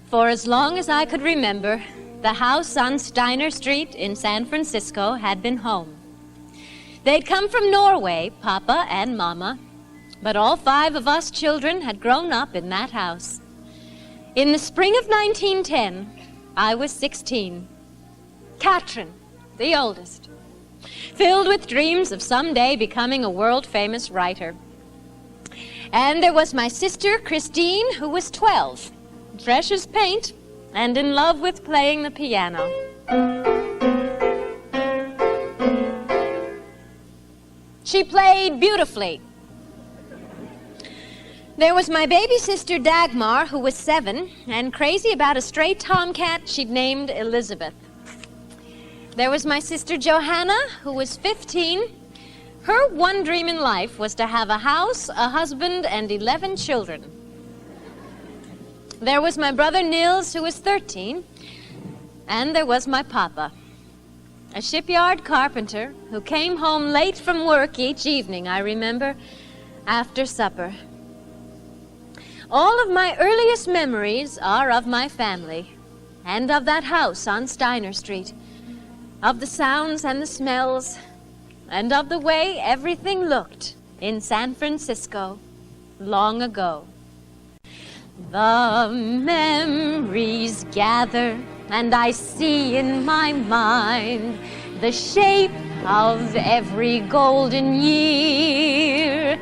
For as long as I could remember, the house on Steiner Street in San Francisco had been home. They'd come from Norway, Papa and Mama, but all 5 of us children had grown up in that house. In the spring of 1910, I was 16. Kathryn, the oldest, filled with dreams of someday becoming a world-famous writer. And there was my sister, Christine, who was 12, fresh as paint, and in love with playing the piano. She played beautifully. There was my baby sister, Dagmar, who was 7, and crazy about a stray tomcat she'd named Elizabeth. There was my sister, Johanna, who was 15. Her one dream in life was to have a house, a husband, and 11 children. There was my brother, Nils, who was 13. And there was my papa, a shipyard carpenter who came home late from work each evening, I remember, after supper. All of my earliest memories are of my family and of that house on Steiner Street, of the sounds and the smells, and of the way everything looked in San Francisco long ago. The memories gather, and I see in my mind the shape of every golden year.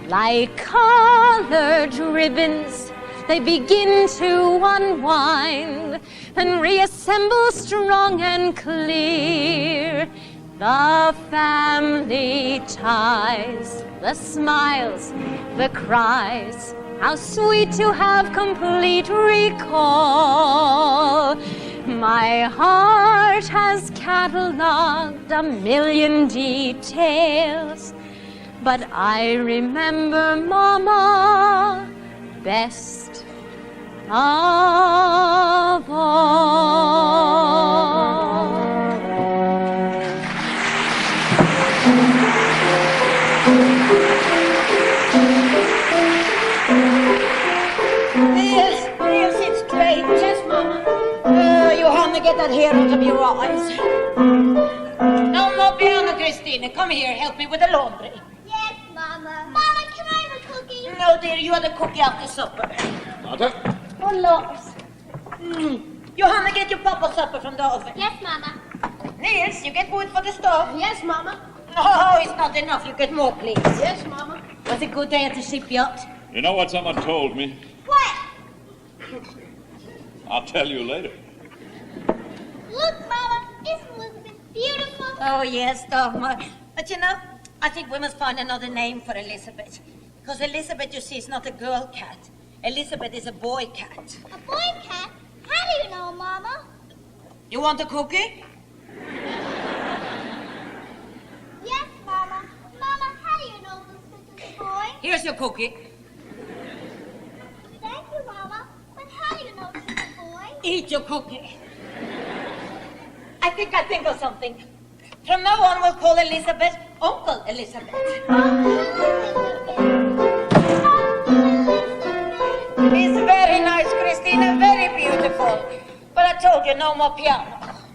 Like colored ribbons, they begin to unwind and reassemble strong and clear. The family ties, the smiles, the cries, how sweet to have complete recall. My heart has cataloged a million details, but I remember Mama best of all. Nils, it's straight. Yes, Mama. Johanna, get that hair out of your eyes. No more piano, Christine. Come here, help me with the laundry. Yes, Mama. Mama, can I have a cookie? No, dear, you are the cookie after supper. Mother? Oh, Lars. Johanna, get your papa supper from the oven. Yes, Mama. Nils, you get wood for the stove. Yes, Mama. No, it's not enough. You get more, please. Yes, Mama. Was it a good day at the shipyard? You know what someone told me? What? I'll tell you later. Look, Mama. Isn't Elizabeth beautiful? Oh, yes, Dogma. But you know, I think we must find another name for Elizabeth. Because Elizabeth, you see, is not a girl cat. Elizabeth is a boy cat. A boy cat? How do you know, Mama? You want a cookie? Yes, Mama. Mama, how do you know Elizabeth is a boy? Here's your cookie. Thank you, Mama. But how do you know she's a boy? Eat your cookie. I think of something. From now on, we'll call Elizabeth Uncle Elizabeth. It's very nice, Christina, very beautiful. But I told you, no more piano.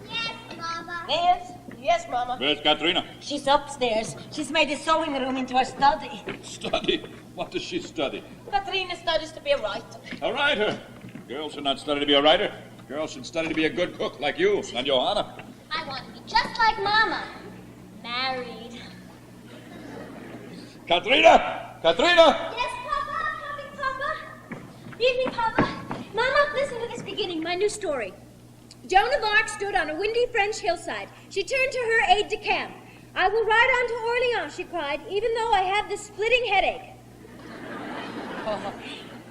Yes, Mama. Yes? Yes, Mama. Where's Kathryn? She's upstairs. She's made the sewing room into her study. Study? What does she study? Kathryn studies to be a writer. A writer? Girls should not study to be a writer. Girls should study to be a good cook like you and Johanna. I want to be just like Mama. Married. Kathryn! Yes, Papa. Coming, Papa. Evening, Papa. Mama, listen to this beginning, my new story. Joan of Arc stood on a windy French hillside. She turned to her aide-de-camp. I will ride on to Orleans, she cried, even though I have this splitting headache. Oh,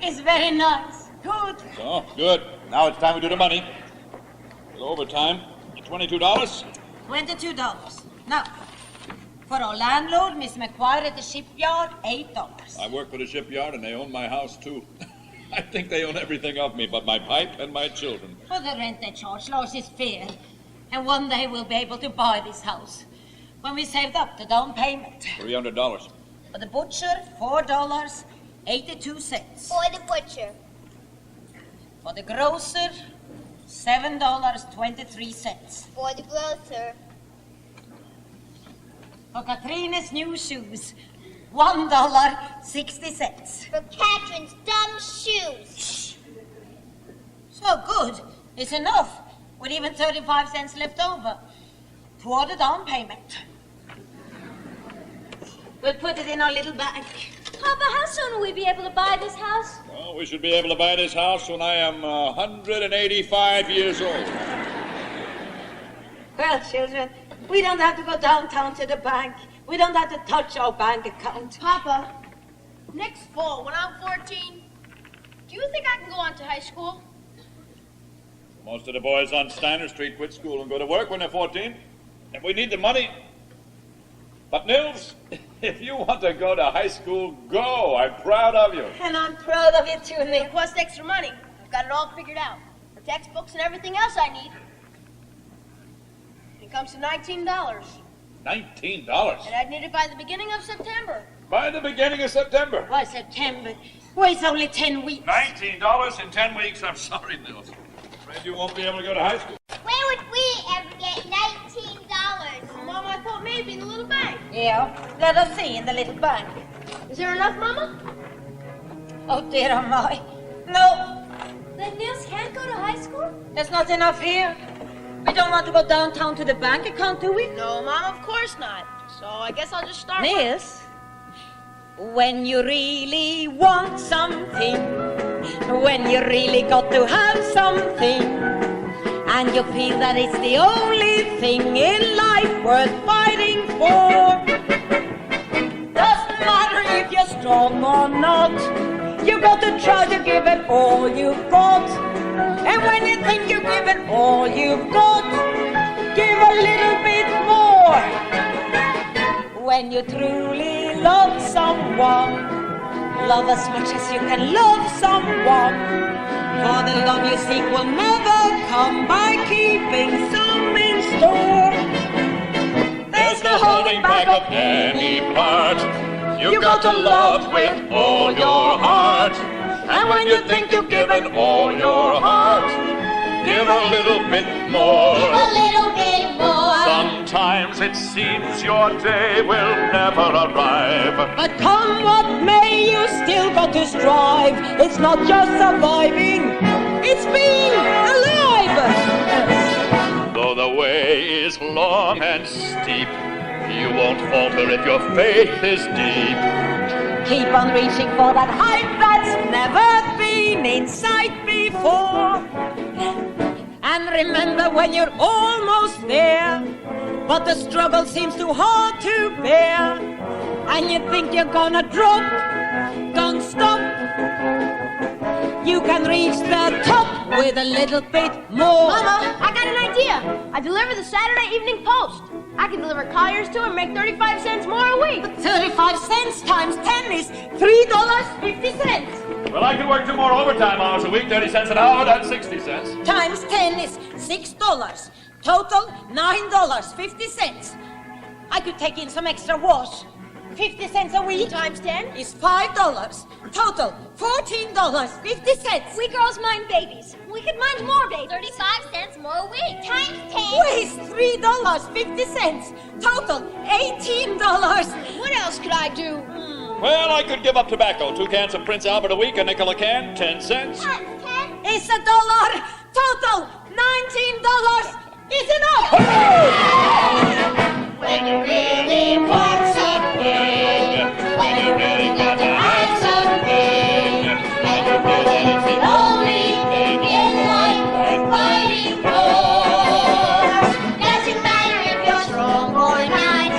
it's very nice. Good. So, good. Now it's time we do the money. With overtime, $22. $22. Now, for our landlord, Miss McGuire at the shipyard, $8. I work for the shipyard and they own my house too. I think they own everything of me but my pipe and my children. For the rent they charge, Lars, is fair. And one day we'll be able to buy this house. When we saved up the down payment. $300. For the butcher, $4.82. Boy, the butcher. For the grocer, $7.23. For the grocer. For Kathryn's new shoes, $1.60. For Kathryn's dumb shoes. So good. It's enough. With even 35 cents left over. Toward the down payment. We'll put it in our little bank. Papa, how soon will we be able to buy this house? Well, we should be able to buy this house when I am 185 years old. Well, children, we don't have to go downtown to the bank. We don't have to touch our bank account. Papa, next fall, when I'm 14, do you think I can go on to high school? Most of the boys on Steiner Street quit school and go to work when they're 14. And we need the money. But Nils, if you want to go to high school, go. I'm proud of you. And I'm proud of you too, Nick. It costs extra money. I've got it all figured out. For textbooks and everything else I need. It comes to $19. $19? And I'd need it by the beginning of September. By the beginning of September. Why, September? Why, it's only 10 weeks. $19 in 10 weeks? I'm sorry, Nils. Afraid you won't be able to go to high school. Where would we ever get $19? Mom, I thought maybe in the little bank. Yeah, let us see in the little bank. Is there enough, Mama? Oh, dear, oh my. No, Then Nils can't go to high school? there's not enough here. We don't want to go downtown to the bank account, do we? No, Mom, of course not. So I guess I'll just start. Nils, when you really want something, when you really got to have something, and you feel that it's the only thing in life worth fighting for. Doesn't matter if you're strong or not, you got to try to give it all you've got. And when you think you've given all you've got, give a little bit more. When you truly love someone, love as much as you can love someone. For the love you seek will never come by keeping some in store. There's no holding back of any part. You got to love with all your heart. And when you think you've given all your heart, give a little bit more. Give a little bit more. Sometimes it seems your day will never arrive. But come what may, you still got to strive. It's not just surviving, it's being alive. Though the way is long and steep, you won't falter if your faith is deep. Keep on reaching for that height that's never been in sight before. And remember when you're almost there, but the struggle seems too hard to bear, and you think you're gonna drop, don't stop. You can reach the top with a little bit more. Mama, I got an idea. I deliver the Saturday Evening Post. I can deliver Colliers to and make 35 cents more a week. 35 cents times 10 is $3.50. Well, I can work 2 more overtime hours a week, 30 cents an hour, that's 60 cents. Times 10 is $6. Total $9.50. I could take in some extra wash. 50 cents a week Times 10? is $5. Total $14.50. We girls mind babies. We could mind more babies. 35 cents more a week. Times 10. Waste $3.50. Total $18. What else could I do? Well, I could give up tobacco. 2 cans of Prince Albert a week, a nickel a can, 10 cents. Times 10. It's $1. Total $19 is enough. When you really want something, when you really got to have something, when you feel that it's the only thing in life worth fighting for. Doesn't matter if you're strong or not,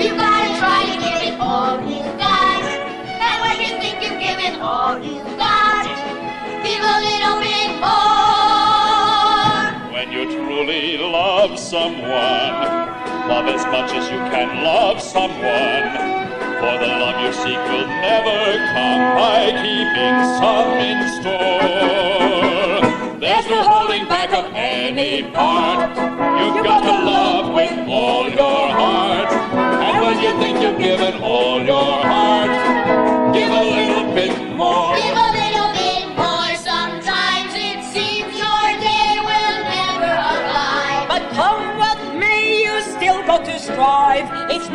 you gotta try to give it all you got. And when you think you've given all you got, give a little bit more. When you truly love someone, love as much as you can love someone. For the love you seek will never come by keeping some in store. There's no holding back of any part. You've got to love with all your heart. And when you think you've given all your heart, give a little bit more. Give a little bit more. Sometimes it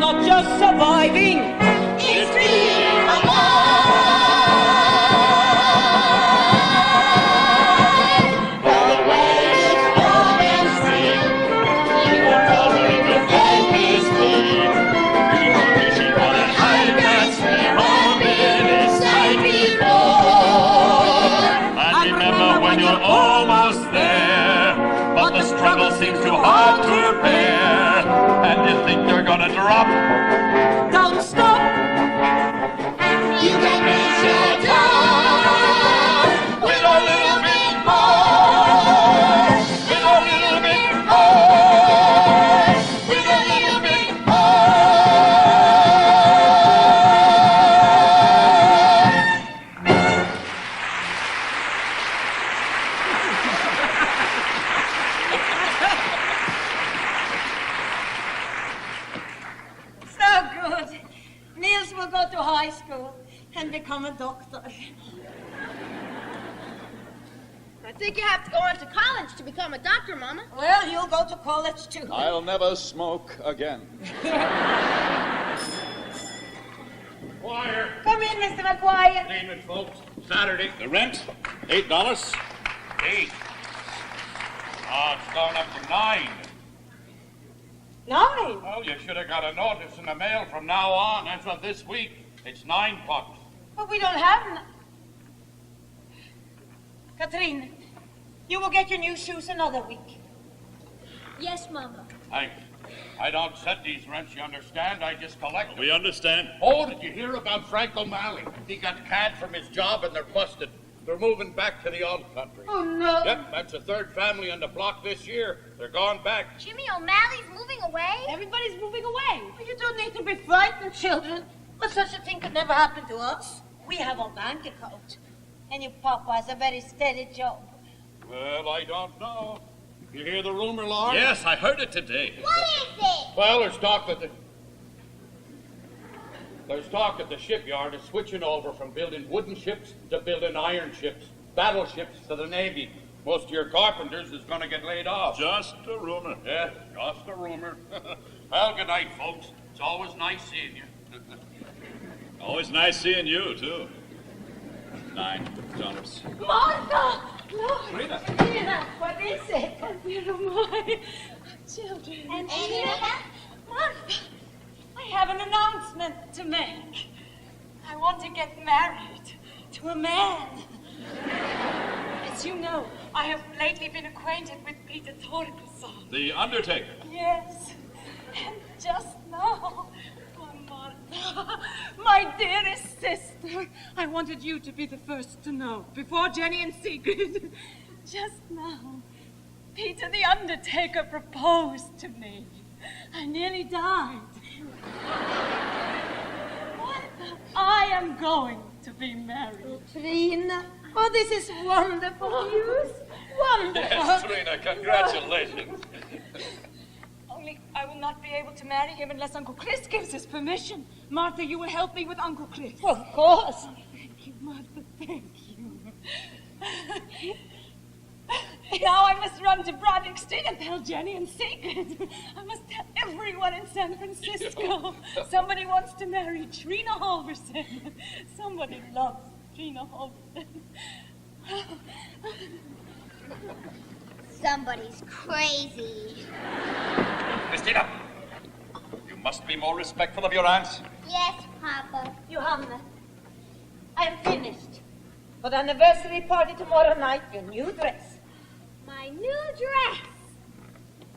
not just surviving, it's being alive. For the waves roll and stream, you are covering your fingers clean. You are wishing on a high that's never been inside before. And remember when you're almost there, but the struggle seems too hard to bear, and you think you're gonna drop. Don't stop. You can reach your goal with a little bit more. With a little bit more. With a little bit So good. Niels will go to high school and become a doctor. I think you have to go on to college to become a doctor, Mama. Well, you'll go to college too. I'll never smoke again. Choir. Come in, Mr. McGuire. Name it, folks. Saturday. The rent, $8. 8. Oh, it's gone up to 9. 9. Well, you should have got a notice in the mail from now on. As of this week, it's $9. But we don't have Kathryn, you will get your new shoes another week. Yes, Mama. I don't set these rents, you understand? I just collect them. We understand. Oh, did you hear about Frank O'Malley? He got canned from his job and they're busted. They're moving back to the old country. Oh, no. Yep, that's the third family on the block this year. They're gone back. Jimmy O'Malley's moving away? Everybody's moving away. You don't need to be frightened, children. But such a thing could never happen to us. We have our bank account. And your papa has a very steady job. Well, I don't know. You hear the rumor, Lars? Yes, I heard it today. What is it? Well, there's talk that the shipyard is switching over from building wooden ships to building iron ships, battleships to the Navy. Most of your carpenters is going to get laid off. Just a rumor. Yeah, just a rumor. Well, good night, folks. It's always nice seeing you. Always nice seeing you, too. $9. Martha! No. Rita. Rita, what is it? They're my children. And Martha, I have an announcement to make. I want to get married to a man. As you know, I have lately been acquainted with Peter Torkelson. The Undertaker. Yes, and just now, oh, Martha, my dearest sister, I wanted you to be the first to know, before Jenny and Sigrid. Just now, Peter the Undertaker proposed to me. I nearly died. I am going to be married. Trina, oh, this is wonderful news. Wonderful. Yes, Trina, congratulations. Only I will not be able to marry him unless Uncle Chris gives his permission. Martha, you will help me with Uncle Chris. Well, of course. Thank you, Martha, thank you. Now I must run to Broderick Street and tell Jenny and Sigrid. I must tell everyone in San Francisco. Somebody wants to marry Trina Halverson. Somebody loves Trina Halverson. Somebody's crazy. Christina, you must be more respectful of your aunts. Yes, Papa. Johanna, I am finished. For the anniversary party tomorrow night, your new dress. My new dress.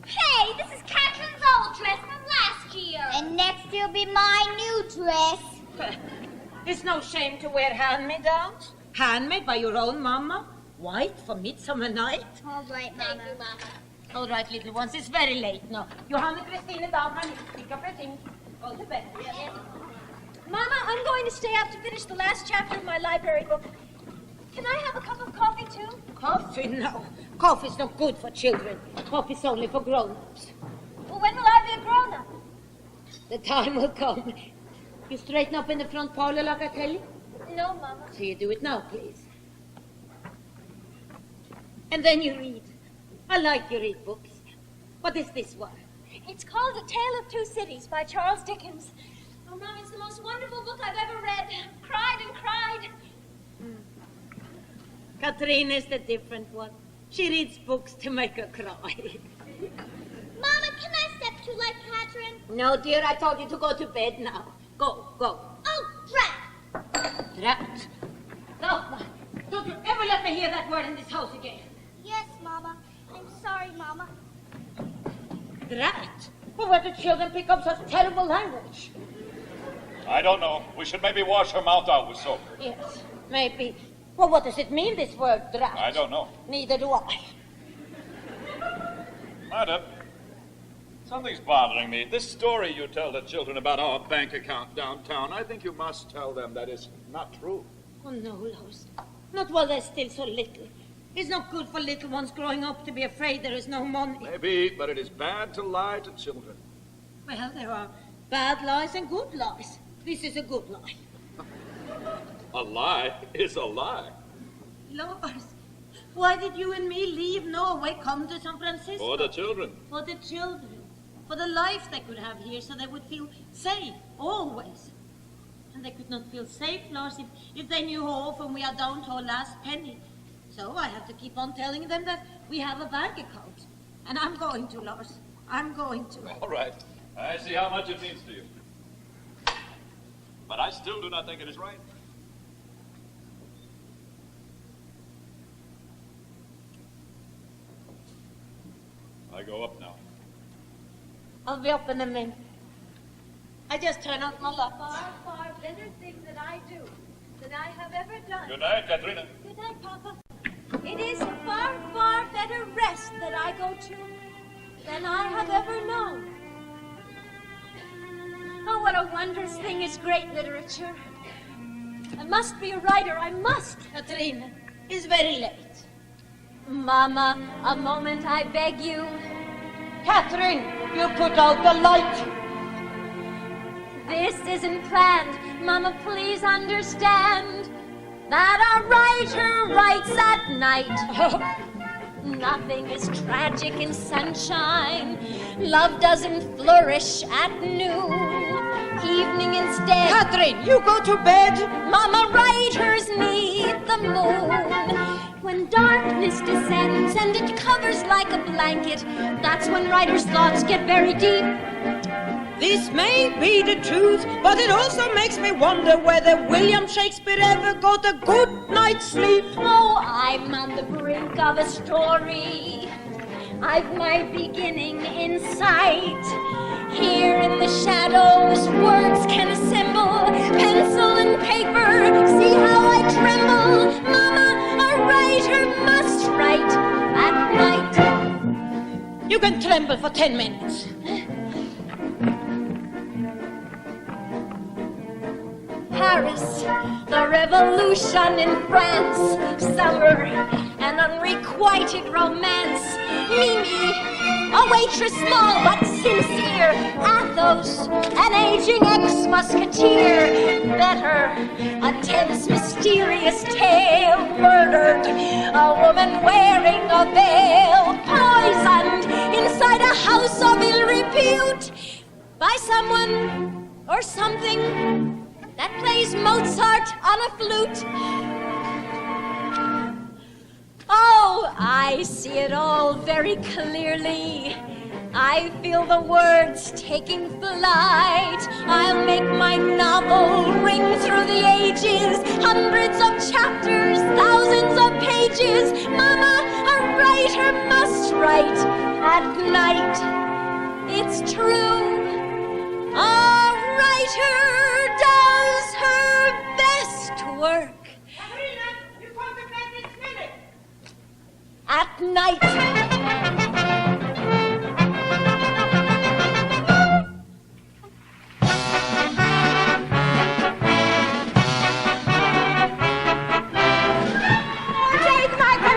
Hey, this is Kathryn's old dress from last year. And next year will be my new dress. It's no shame to wear hand-me-downs. Handmade by your own mama. White for midsummer night. All right, Mama. Thank you, Mama. All right, little ones, it's very late now. Johanna, Christina, Dagmar, pick up your things. All the best. Yes. Mama, I'm going to stay up to finish the last chapter of my library book. Can I have a cup of coffee, too? Coffee? No. Coffee's not good for children. Coffee's only for grown-ups. Well, when will I be a grown-up? The time will come. You straighten up in the front parlor like I tell you? No, Mama. So you do it now, please. And then you read. I like you read books. What is this one? It's called A Tale of Two Cities by Charles Dickens. Oh, Mom, it's the most wonderful book I've ever read. I've cried and cried. Kathryn is the different one. She reads books to make her cry. Mama, can I step to like Kathryn? No, dear, I told you to go to bed now. Go. Oh, drat! Drat. No, don't you ever let me hear that word in this house again. Yes, Mama. I'm sorry, Mama. Drat? Well, where did children pick up such terrible language? I don't know. We should maybe wash her mouth out with soap. Yes, maybe. Well, what does it mean, this word, drat? I don't know. Neither do I. Madam, something's bothering me. This story you tell the children about our bank account downtown, I think you must tell them that is not true. Oh, no, Lars. Not while they're still so little. It's not good for little ones growing up to be afraid there is no money. Maybe, but it is bad to lie to children. Well, there are bad lies and good lies. This is a good lie. A lie is a lie. Lars, why did you and me leave Norway, come to San Francisco? For the children. For the children. For the life they could have here so they would feel safe, always. And they could not feel safe, Lars, if they knew how often we are down to our last penny. So I have to keep on telling them that we have a bank account. And I'm going to, Lars. I'm going to. All right. I see how much it means to you. But I still do not think it is right. I go up now. I'll be up in a minute. I just turn out my lights. Far better thing that I do, that I have ever done. Good night, Kathryn. Good night, Papa. It is a far better rest that I go to than I have ever known. Oh, what a wondrous thing is great literature. I must be a writer, I must. Kathryn, it's very late. Mama, a moment I beg you. Kathryn, you put out the light. This isn't planned. Mama, please understand that a writer writes at night. Nothing is tragic in sunshine. Love doesn't flourish at noon. Evening instead. Kathryn, you go to bed. Mama, writers need the moon. When darkness descends and it covers like a blanket, that's when writers' thoughts get very deep. This may be the truth, but it also makes me wonder whether William Shakespeare ever got a good night's sleep. Oh, I'm on the brink of a story. I've my beginning in sight. Here in the shadows, words can assemble. Pencil and paper, see how I tremble. Mama, a writer must write at night. You can tremble for 10 minutes. Paris, the revolution in France, summer, an unrequited romance. Mimi, a waitress small but sincere. Athos, an aging ex-musketeer. Better, a tense, mysterious tale. Murdered, a woman wearing a veil. Poisoned inside a house of ill repute by someone or something that plays Mozart on a flute. Oh, I see it all very clearly. I feel the words taking flight. I'll make my novel ring through the ages. Hundreds of chapters, thousands of pages. Mama, a writer must write at night. It's true. A writer does her best work You come to bed this minute. at night.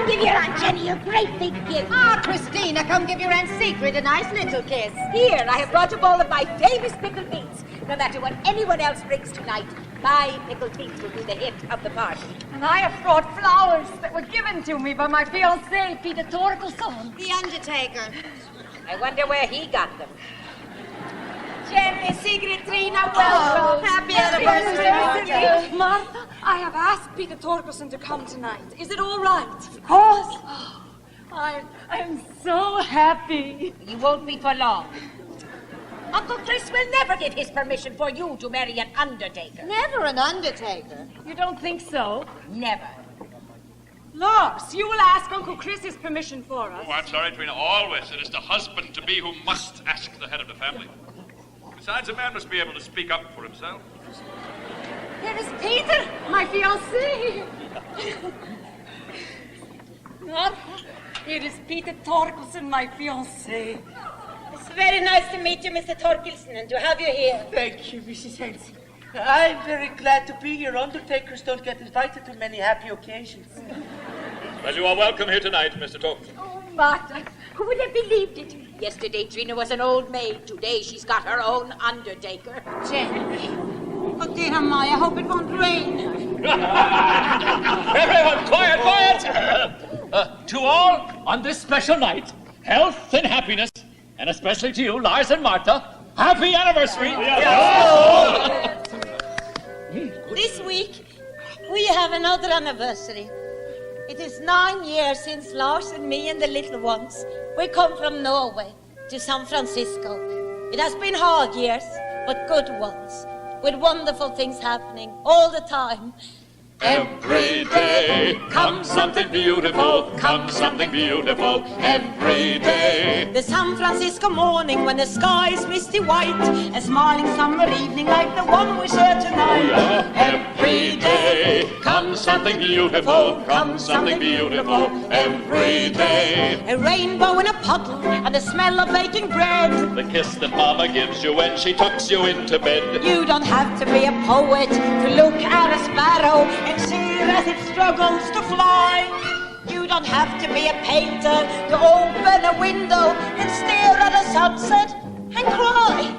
Give your Aunt Jenny a great big gift. Ah, Christina, come give your Aunt Secret a nice little kiss. Here, I have brought a bowl of my famous pickled beets. No matter what anyone else brings tonight, my pickled beets will be the hit of the party. And I have brought flowers that were given to me by my fiancé, Peter Torkelson. The Undertaker. I wonder where he got them. Jenny, Sigrid, Trina, welcome. Happy anniversary. Martha, I have asked Peter Torkelson to come tonight. Is it all right? Of course. Oh, I'm so happy. You won't be for long. Uncle Chris will never give his permission for you to marry an undertaker. Never an undertaker. You don't think so? Never. Lars, you will ask Uncle Chris's permission for us. Oh, I'm sorry, Trina. Always it is the husband-to-be who must ask the head of the family. Besides, a man must be able to speak up for himself. Here is Peter, my fiancé. Martha, here is Peter Torkelson, my fiancé. It's very nice to meet you, Mr. Torkelson, and to have you here. Thank you, Mrs. Henson. I'm very glad to be here. Undertakers don't get invited to many happy occasions. Well, you are welcome here tonight, Mr. Torkelson. Oh, Martha, who would have believed it? Yesterday, Trina was an old maid. Today, she's got her own undertaker. Jenny. Oh, dear my, I hope it won't rain. Everyone, quiet! To all, on this special night, health and happiness, and especially to you, Lars and Martha, happy anniversary! This week, we have another anniversary. It is 9 years since Lars and me and the little ones, we come from Norway to San Francisco. It has been hard years, but good ones, with wonderful things happening all the time. Every day comes something beautiful, comes something beautiful, every day. The San Francisco morning when the sky is misty white, a smiling summer evening like the one we share tonight. Every day comes something beautiful, comes something beautiful, every day. A rainbow in a puddle and the smell of baking bread. The kiss that Mama gives you when she tucks you into bed. You don't have to be a poet to look at a sparrow and see as it struggles to fly. You don't have to be a painter to open a window and stare at a sunset and cry.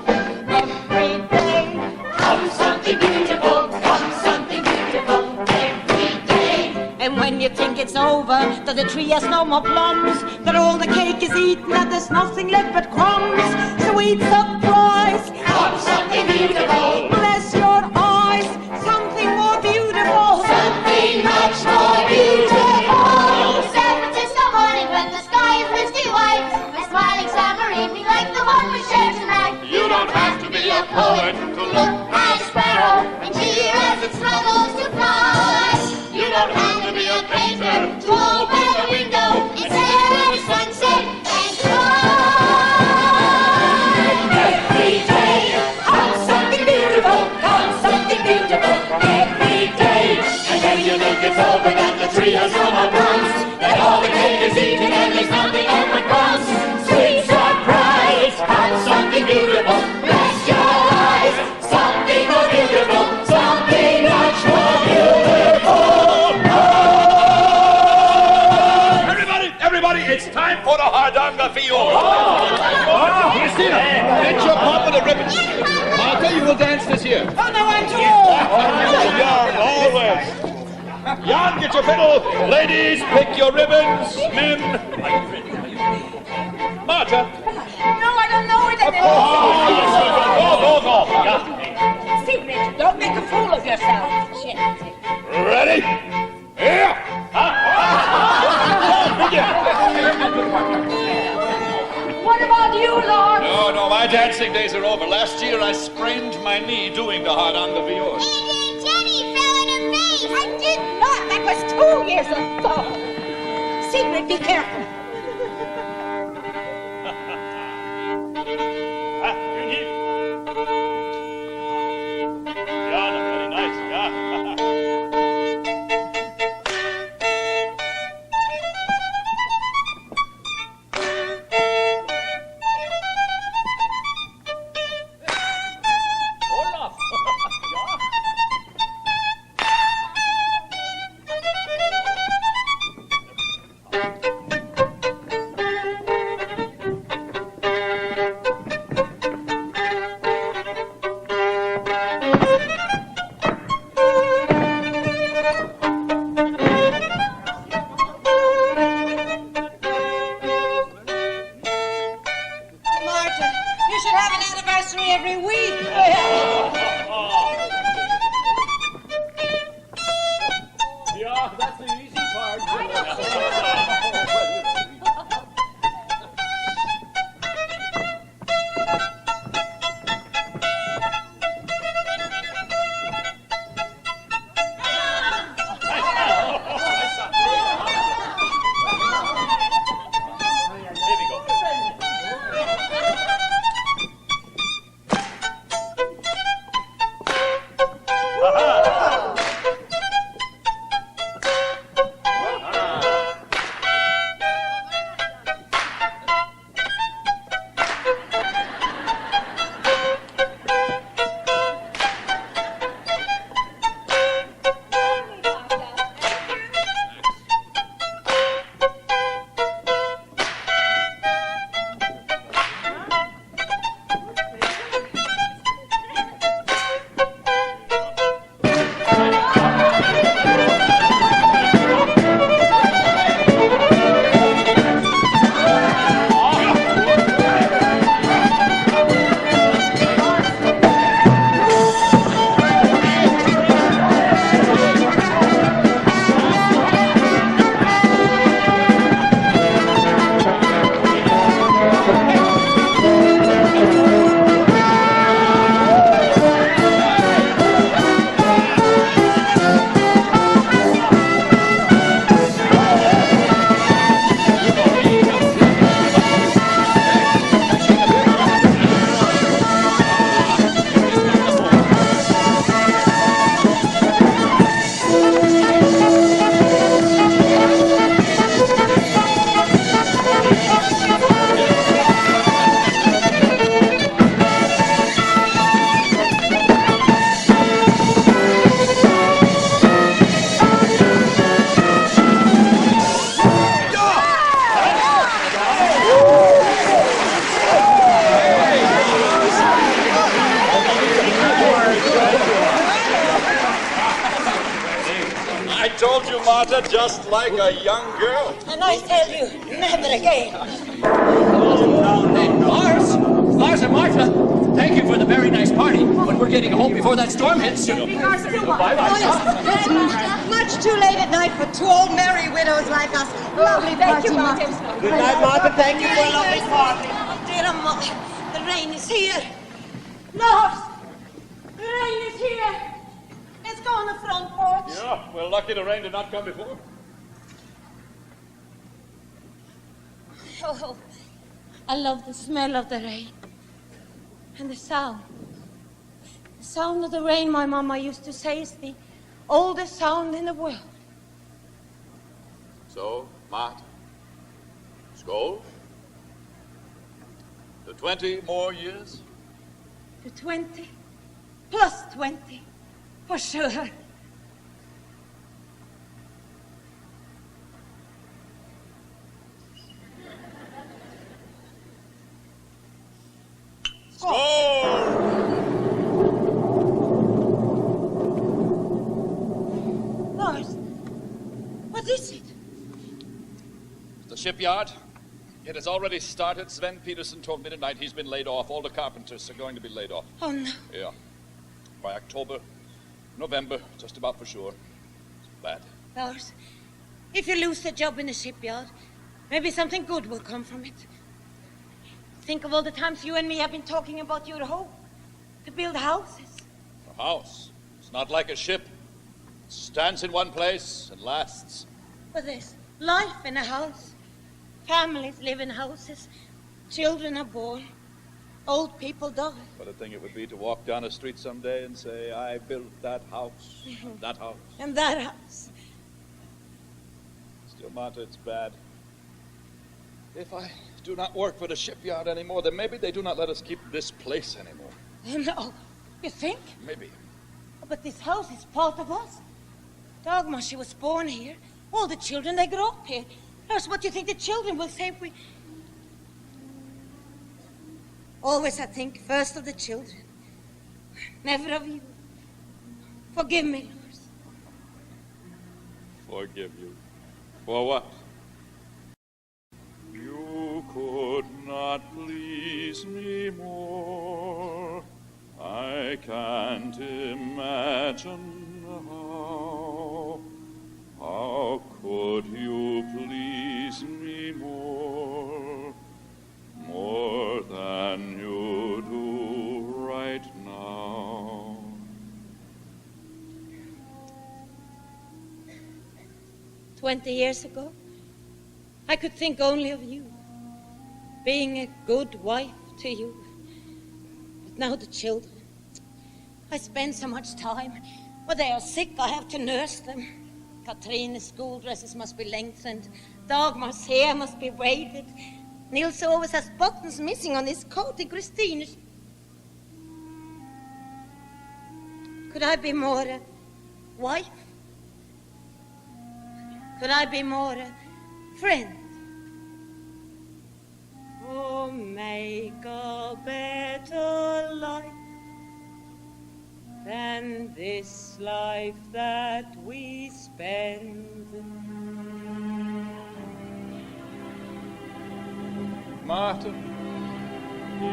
Every day comes something beautiful, comes something beautiful, every day. And when you think it's over, that the tree has no more plums, that all the cake is eaten and there's nothing left but crumbs, sweet surprise, comes something beautiful. Bless your eyes, something more beautiful. Something much more beautiful. San Francisco morning when the sky is misty white, a smiling summer evening like the one we share tonight. You don't have to be a poet to look at a sparrow and cheer as it struggles to fly. You don't have to be a painter To open a window and stare at a sunset and cry. Every day comes something beautiful, comes something beautiful, every day. And then you think it's over, that the tree has no more plums, that all the cake is eaten and there's nothing left but crumbs. Sweet surprise, comes something beautiful. Bless your eyes, something more beautiful, something much more beautiful. Everybody, it's time for the Hardanga Fior. Christina, get your papa the ribbons. Martha, you will dance this year. Oh, no, I'm too old. Jan, always. Jan, get your fiddle. Ladies, pick your ribbons. Men. Martha. No, I don't know where they Go. Secret, don't make a fool of yourself. Ready? Here. What about you, Lars? No, my dancing days are over. Last year I sprained my knee doing the Hardanga Fior. And Jenny fell in her face. I did not. That was 2 years ago. Secret, be careful. Yeah, very nice, yeah. told you, Martha, just like a young girl. And I tell you, never again. Hey, Lars and Martha, thank you for the very nice party, but we're getting home before that storm hits. Bye-bye. Much too late at night for two old merry widows like us. Lovely party, Martha. Good night, Martha. Thank you for a lovely party. Dear Mother, the rain is here. Lars, the rain is here. Let's go on the front porch. Yeah, we're lucky the rain did not come before. Oh, I love the smell of the rain. And the sound. The sound of the rain, my mama used to say, is the oldest sound in the world. So, Mart, Skål. To 20 more years? To 20, plus 20, for sure. Lars, what is it? The shipyard. It has already started. Sven Peterson told me tonight he's been laid off. All the carpenters are going to be laid off. Oh, no. Yeah. By October, November, just about for sure. It's bad. Lars, if you lose the job in the shipyard, maybe something good will come from it. Think of all the times you and me have been talking about your hope to build houses. A house. It's not like a ship. It stands in one place and lasts. But there's life in a house. Families live in houses. Children are born. Old people die. What a thing it would be to walk down a street someday and say, I built that house, and that house. And that house. Still, Martha, it's bad. If I do not work for the shipyard anymore, then maybe they do not let us keep this place anymore. No, you think? Maybe. But this house is part of us. Dagmar, she was born here. All the children, they grew up here. Lars, what do you think the children will say if we... Always I think first of the children, never of you. Forgive me, Lars. Forgive you. For what? You could not please me more. I can't imagine how. How could you please me more? More than you do right now. 20 years ago, I could think only of you, being a good wife to you. But now the children, I spend so much time. When they are sick, I have to nurse them. Katrine's school dresses must be lengthened. Dagmar's hair must be braided. Nils always has buttons missing on his coat, and Christine... Could I be more a wife? Could I be more a friend? Oh, make a better life than this life that we spend. Martha,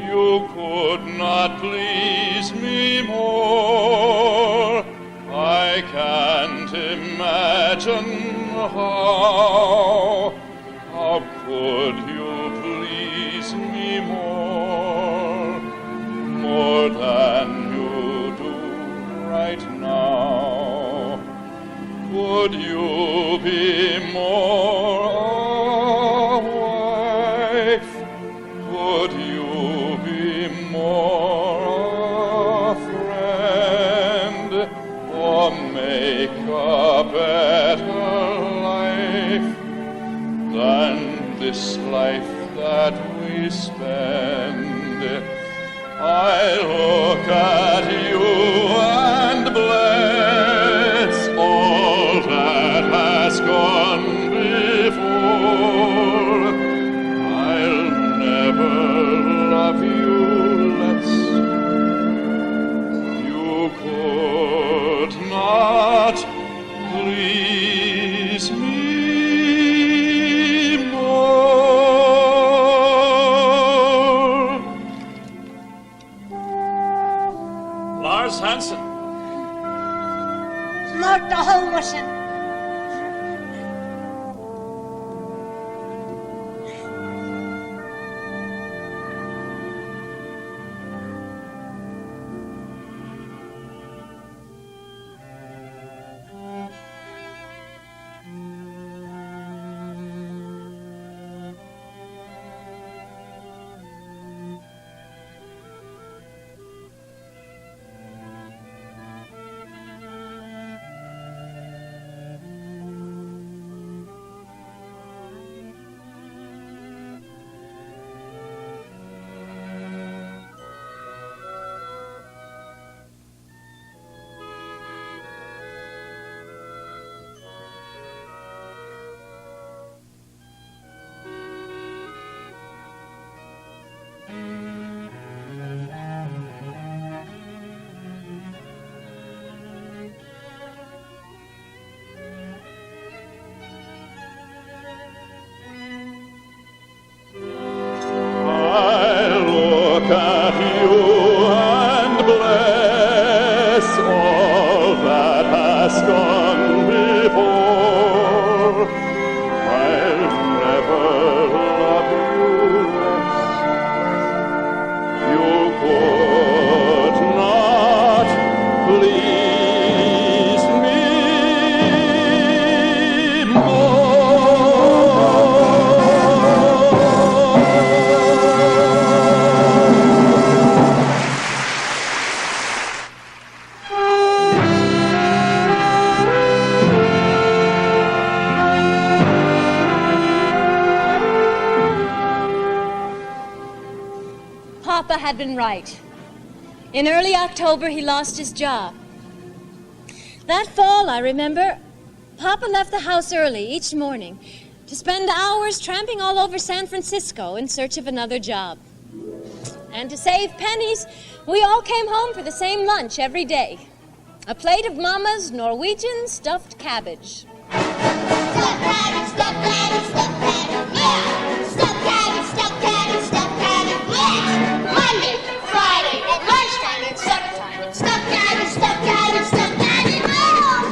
you could not please me more. I can't imagine how. How could you please me more? More than you do right now. Would you be more a wife? Would you be more a friend? Or make a better life than this life that we spend? I look at you and bless all that has gone before. I'll never love you less. You could not please slow motion. Papa had been right. In early October, he lost his job. That fall, I remember, Papa left the house early each morning to spend hours tramping all over San Francisco in search of another job. And to save pennies, we all came home for the same lunch every day. A plate of Mama's Norwegian stuffed cabbage. Stuffed cabbage, stuffed cabbage, stuffed cabbage, yeah! Stuffed cabbage, stuffed cabbage, stuffed cabbage, yeah! Monday, Friday, at lunchtime and supper time, and stuffed cabbage, stuffed cabbage, stuffed cabbage, oh!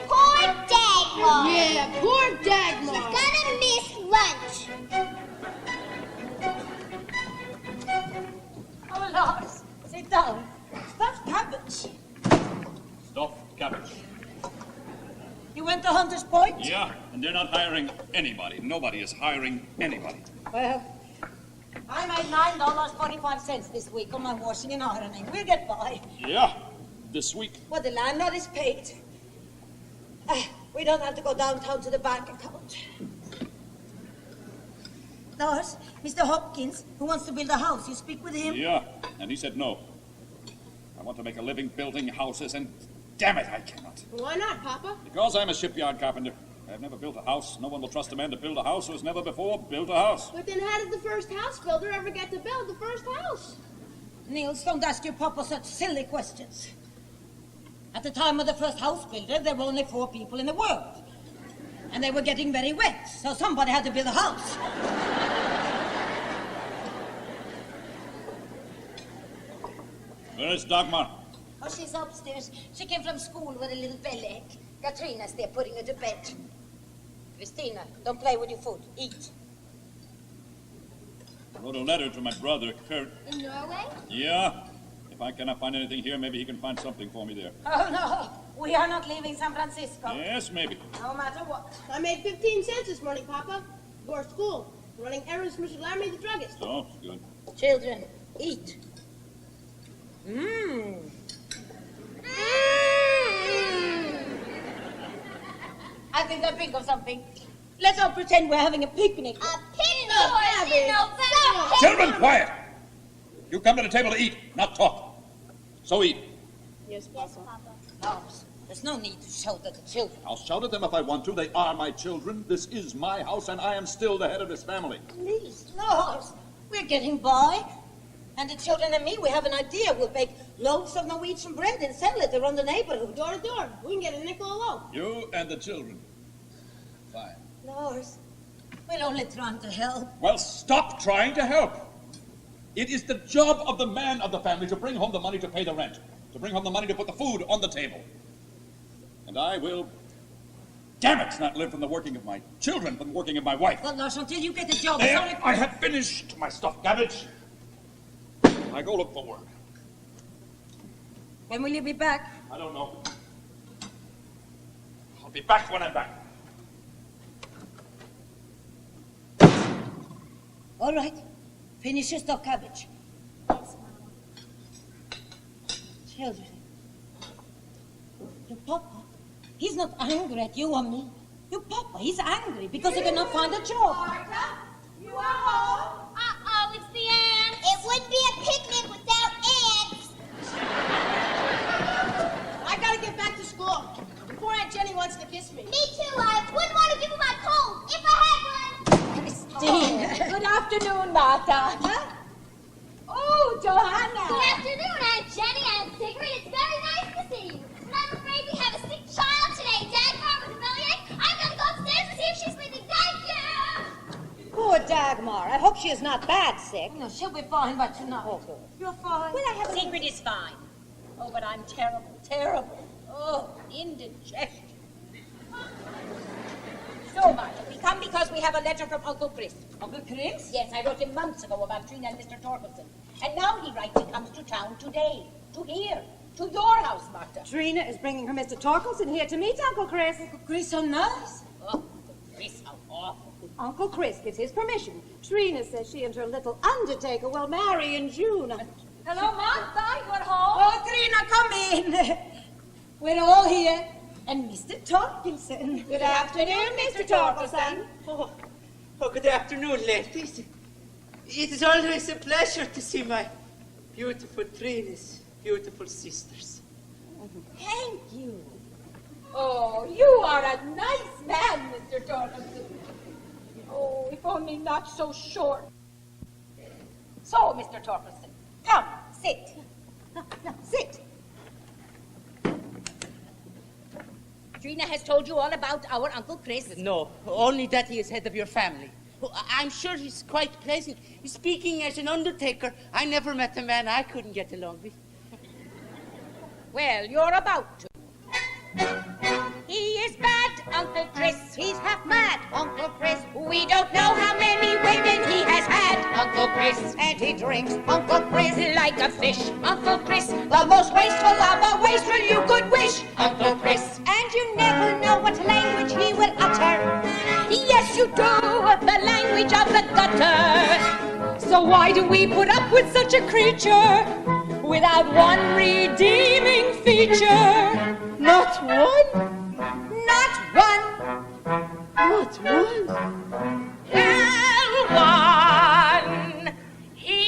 Poor Dagmar! Yeah, poor Dagmar! She's gonna miss lunch. Oh, Lars, sit down. Stuffed cabbage. Stuffed cabbage. You went to Hunter's Point? Yeah, and they're not hiring anybody. Nobody is hiring anybody. Well, I made $9.45 this week on my washing and ironing. We'll get by. Yeah, this week. Well, the landlord is paid. We don't have to go downtown to the bank account. Lars, Mr. Hopkins, who wants to build a house, you speak with him? Yeah, and he said no. I want to make a living building houses, and damn it, I cannot. Why not, Papa? Because I'm a shipyard carpenter. I've never built a house. No one will trust a man to build a house who has never before built a house. But then how did the first house builder ever get to build the first house? Niels, don't ask your papa such silly questions. At the time of the first house builder, there were only 4 people in the world. And they were getting very wet, so somebody had to build a house. Where is Dagmar? Oh, she's upstairs. She came from school with a little bellyache. Katrina's there putting her to bed. Christina, don't play with your food. Eat. I wrote a letter to my brother, Kurt. In Norway? Yeah. If I cannot find anything here, maybe he can find something for me there. Oh, no. We are not leaving San Francisco. Yes, maybe. No matter what. I made 15 cents this morning, Papa. For school. Running errands for Mr. Laramie, the druggist. Oh, good. Children, eat. Mmm. I think I think of something. Let's all pretend we're having a picnic. A picnic? Children, quiet! You come to the table to eat, not talk. So eat. Yes, Papa. Lars, there's no need to shout at the children. I'll shout at them if I want to. They are my children. This is my house, and I am still the head of this family. Please, Lars, we're getting by. And the children and me, we have an idea. We'll bake loaves of Norwegian bread and sell it around the neighborhood. Door to door. We can get a nickel a loaf. You and the children. Fine. Lars, we're only trying to help. Well, stop trying to help. It is the job of the man of the family to bring home the money to pay the rent, to bring home the money to put the food on the table. And I will, damn it, not live from the working of my children, from the working of my wife. Well, Lars, until you get the job, There, it's only... I have finished my stuffed cabbage. I go look for work. When will you be back? I don't know. I'll be back when I'm back. All right. Finish your stuffed cabbage. Yes, Mama. Children. Your papa, he's not angry at you or me. Your papa, he's angry because he cannot find a job. Martha, you are home? Uh-oh, it's the ants. It wouldn't be a picnic without ants. I gotta get back to school before Aunt Jenny wants to kiss me. Me too. I wouldn't want to give him my cold if I had one. Christine. Good afternoon, Martha. Huh? Oh, Johanna. Good afternoon, Aunt Jenny and Sigrid. It's very nice to see you. But I'm afraid we have a sick child today. Dagmar with a bellyache. I'm going to go upstairs to see if she's sleeping. Thank you. Poor Dagmar. I hope she is not bad sick. No, she'll be fine by tonight. Oh, good. You're fine. Well, I have Sigrid is fine. Oh, but I'm terrible, terrible. Oh, indigestion. So, Martha, we come because we have a letter from Uncle Chris. Uncle Chris? Yes, I wrote him months ago about Trina and Mr. Torkelson. And now he writes he comes to town today. To here. To your house, Martha. Trina is bringing her Mr. Torkelson here to meet Uncle Chris. Uncle Chris, how nice. Oh, Uncle Chris, how awful. Uncle Chris gives his permission. Trina says she and her little undertaker will marry in June. Hello, Martha. You're home? Oh, Trina, come in. We're all here. And Mr. Torkelson. Good afternoon, Mr. Torkelson. Oh, good afternoon, ladies. It is always a pleasure to see my beautiful Trina's beautiful sisters. Thank you. Oh, you are a nice man, Mr. Torkelson. Oh, if only not so short. So, Mr. Torkelson, come, sit. No, sit. Trina has told you all about our Uncle Chris. No, only that he is head of your family. Oh, I'm sure he's quite pleasant. Speaking as an undertaker, I never met a man I couldn't get along with. Well, you're about to. He is bad, Uncle Chris. He's half mad, Uncle Chris. We don't know how many women he has had, Uncle Chris. And he drinks, Uncle Chris, like a fish, Uncle Chris. The most wasteful of a wastrel you could wish, Uncle Chris. And you never know what language he will utter. Yes, you do, the language of the gutter. So why do we put up with such a creature without one redeeming feature? Not one? Not one. Not one? Well, one. He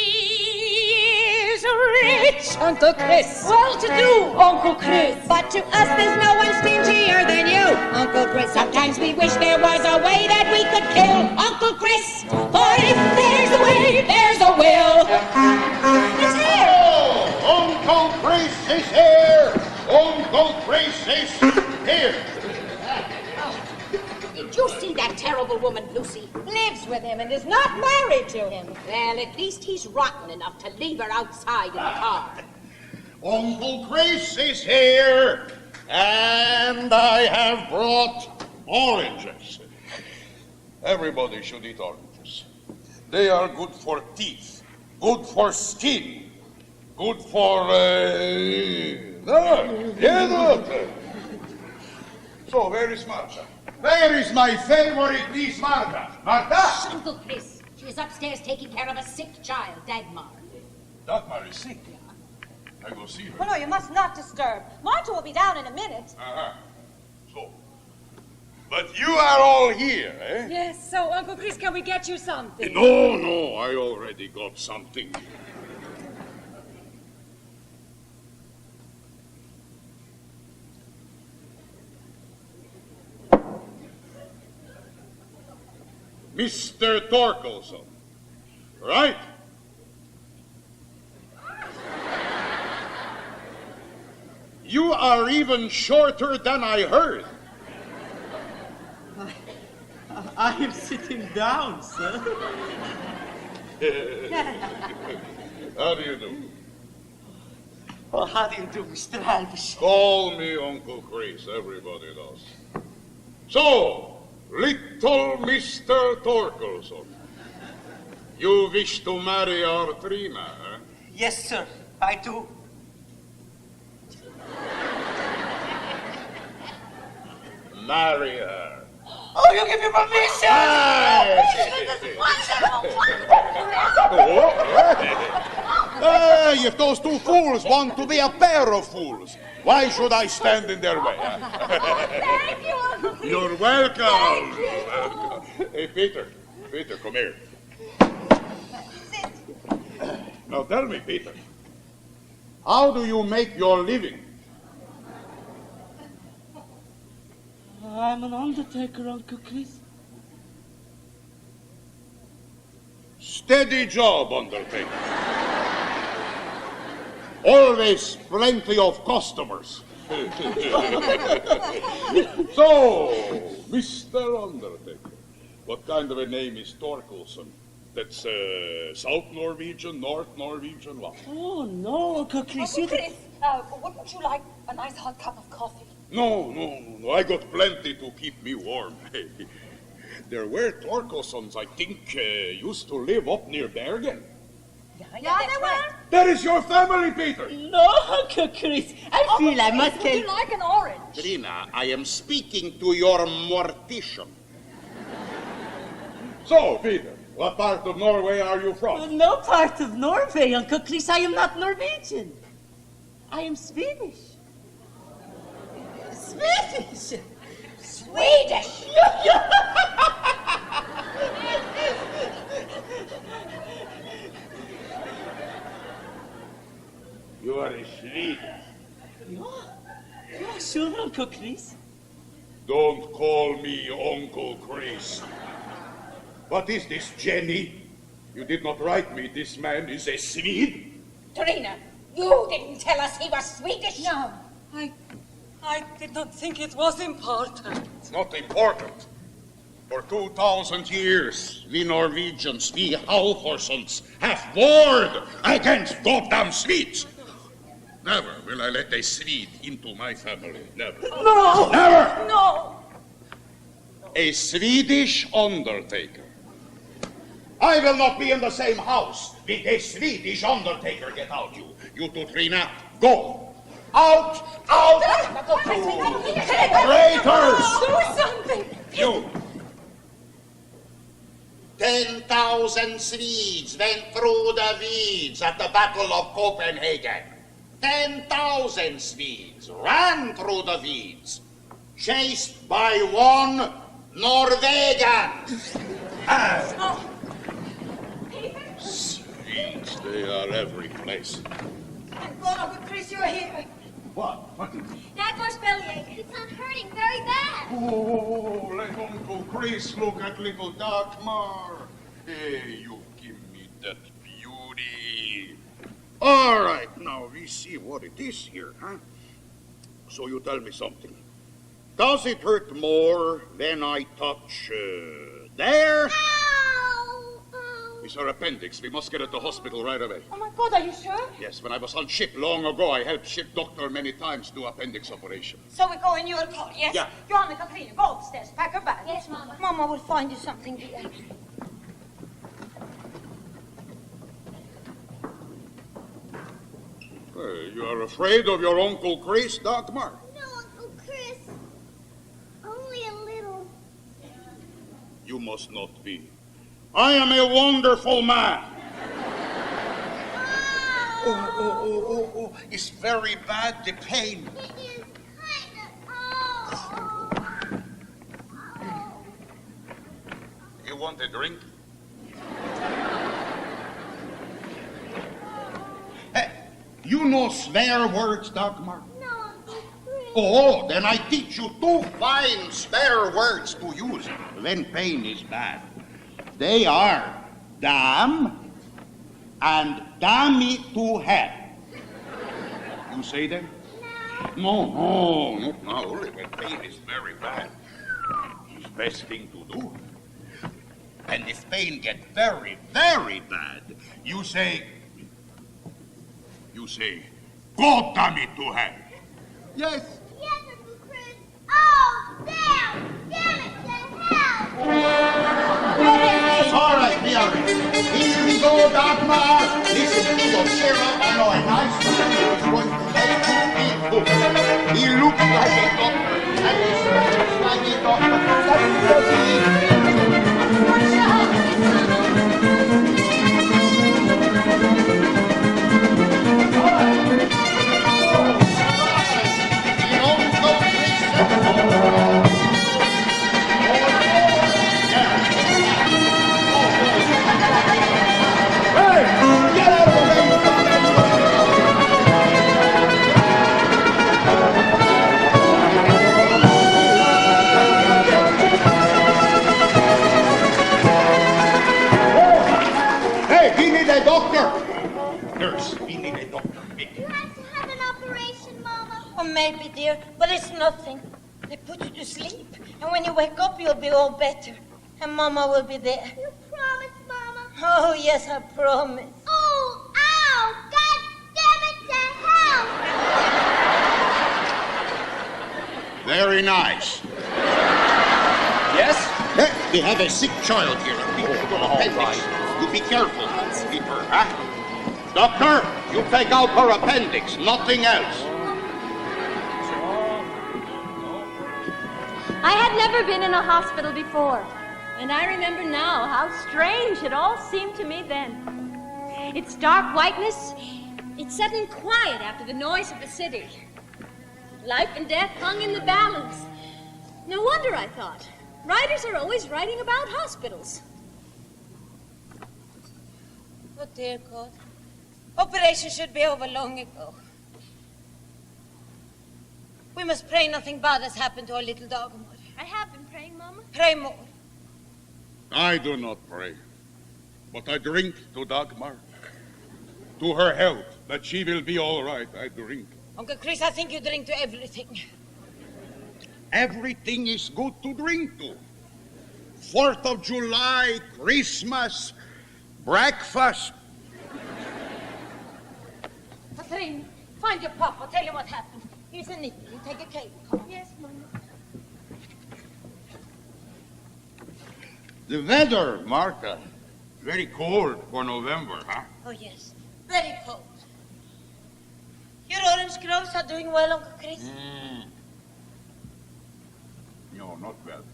is rich, Uncle Chris. Well-to-do, Uncle Chris. But to us, there's no one stingier than you, Uncle Chris. Sometimes we wish there was a way that we could kill Uncle Chris. For if there's a way, there's a will. He's here. Oh, Uncle Chris is here. Uncle Chris is here. Did you see that terrible woman, Lucy? Lives with him and is not married to him. Well, at least he's rotten enough to leave her outside in the car. Uncle Chris is here, and I have brought oranges. Everybody should eat oranges. They are good for teeth, good for skin, good for, So, where is Martha? Where is my favorite niece, Martha? Martha? Uncle Chris, she is upstairs taking care of a sick child, Dagmar. Dagmar is sick. I go see her. Oh, no, you must not disturb. Martha will be down in a minute. Uh-huh. So, but you are all here, eh? Yes, so, Uncle Chris, can we get you something? No, I already got something. Mr. Torkelson, right? You are even shorter than I heard. I am sitting down, sir. How do you do? Oh, how do you do, Mr. Halvish? Call me Uncle Chris, everybody does. So, little Mr. Torkelson, you wish to marry our Trina, eh? Yes, sir, I do. Marry her. Oh, you give me permission! If those two fools want to be a pair of fools, why should I stand in their way? Thank you, Uncle Chris. You're welcome. You're welcome. Hey, Peter, come here. Now tell me, Peter, how do you make your living? I'm an undertaker, Uncle Chris. Steady job, undertaker. Always plenty of customers. So, Mr. Undertaker, what kind of a name is Torkelson? That's South Norwegian, North Norwegian, what? Oh, no, Uncle Chris. Uncle Chris, wouldn't you like a nice hot cup of coffee? No. I got plenty to keep me warm. There were Torkelsons, I think, used to live up near Bergen. Yeah, they were. That is your family, Peter. No, Uncle Chris. I feel I must Would you like an orange? Trina, I am speaking to your mortician. So, Peter, what part of Norway are you from? No part of Norway, Uncle Chris. I am not Norwegian. I am Swedish. Swedish? Swedish! You are a Swede. Yeah, sure, Uncle Chris. Don't call me Uncle Chris. What is this, Jenny? You did not write me this man is a Swede? Trina, you didn't tell us he was Swedish. No, I did not think it was important. It's not important. For 2,000 years, we Norwegians, we Halvorsons, have warred against goddamn Swedes. Never will I let a Swede into my family. Never. No! Never! No! A Swedish undertaker. I will not be in the same house with a Swedish undertaker. Get out, you. You two, Trina. Go. Out! Out! Traitors! Do something! You. 10,000 Swedes went through the weeds at the Battle of Copenhagen. 10,000 Swedes ran through the weeds, chased by one Norwegian. Swedes, they are every place. Thank God, Uncle Chris, you're here. What? Dagmar's bellyache. It's not hurting very bad. Oh, let Uncle Chris look at little Dagmar. Hey, you give me that beauty. All right, now we see what it is here, huh? So you tell me something. Does it hurt more when I touch there? Ow! It's her appendix. We must get her to hospital right away. Oh, my God, are you sure? Yes, when I was on ship long ago, I helped ship doctor many times do appendix operation. So we go in your car, yes? Yeah. Johanna, Kathryn, go upstairs. Pack her bag. Yes, Mama. Mama will find you something, dear. You are afraid of your Uncle Chris, Dagmar? No, Uncle Chris. Only a little. You must not be. I am a wonderful man. Oh. It's very bad, the pain. It is kind of. You want a drink? You know swear words, Dagmar? No, Uncle Chris. Oh, then I teach you two fine swear words to use when pain is bad. They are damn and damn it to hell. You say them? No, not now. Only when pain is very bad. It's the best thing to do. And if pain gets very, very bad, you say, You say, go damn it to hell. Yes. Yes, Uncle Chris. Oh, damn it to hell. It's all right, dear. Here we go, Dagmar. Listen, we will cheer up. I know a nice man who is going to make you feel good. He looks like a doctor, and he smells like a doctor. That's because he is. What's up? Maybe, dear, but it's nothing. They put you to sleep, and when you wake up, you'll be all better, and Mama will be there. You promise, Mama? Oh, yes, I promise. Oh, ow! God damn it to hell! Very nice. Yes? We have a sick child here. Appendix. You be careful, Peter, huh? Doctor, you take out her appendix, nothing else. I had never been in a hospital before, and I remember now how strange it all seemed to me then. Its dark whiteness, its sudden quiet after the noise of the city. Life and death hung in the balance. No wonder, I thought. Writers are always writing about hospitals. Oh, dear God. Operation should be over long ago. We must pray nothing bad has happened to our little Dagmar. I have been praying, Mama. Pray more. I do not pray, but I drink to Dagmar. To her health, that she will be all right, I drink. Uncle Chris, I think you drink to everything. Everything is good to drink to. 4th of July, Christmas, breakfast. Kathryn, find your papa. Tell him what happened. Here's a nickel. You take a cake. Yes, Mama. The weather, Martha, very cold for November, huh? Oh, yes. Very cold. Your orange groves are doing well, Uncle Chris. No, not well.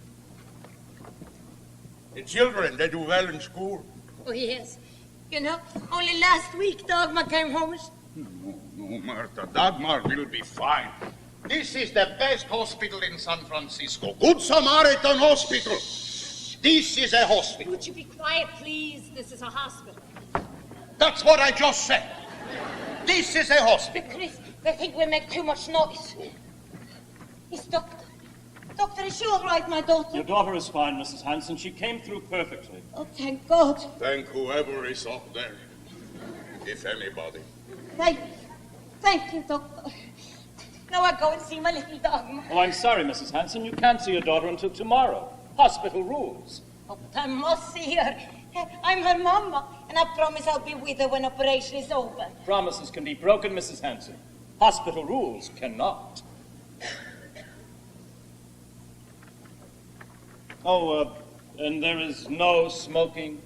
The children, they do well in school. Oh, yes. You know, only last week Dagmar came home. No, Martha, Dagmar will be fine. This is the best hospital in San Francisco. Good Samaritan Hospital. This is a hospital. Would you be quiet, please? This is a hospital. That's what I just said. This is a hospital. Chris, they think we make too much noise. It's Doctor. Doctor, is she all right, my daughter? Your daughter is fine, Mrs. Hanson. She came through perfectly. Oh, thank God. Thank whoever is up there, if anybody. Thank you, Doctor. Now I go and see my little Dagmar. Oh, I'm sorry, Mrs. Hanson. You can't see your daughter until tomorrow. Hospital rules. Oh, but I must see her. I'm her mama, and I promise I'll be with her when operation is over. Promises can be broken, Mrs. Hanson. Hospital rules cannot. Oh, and there is no smoking?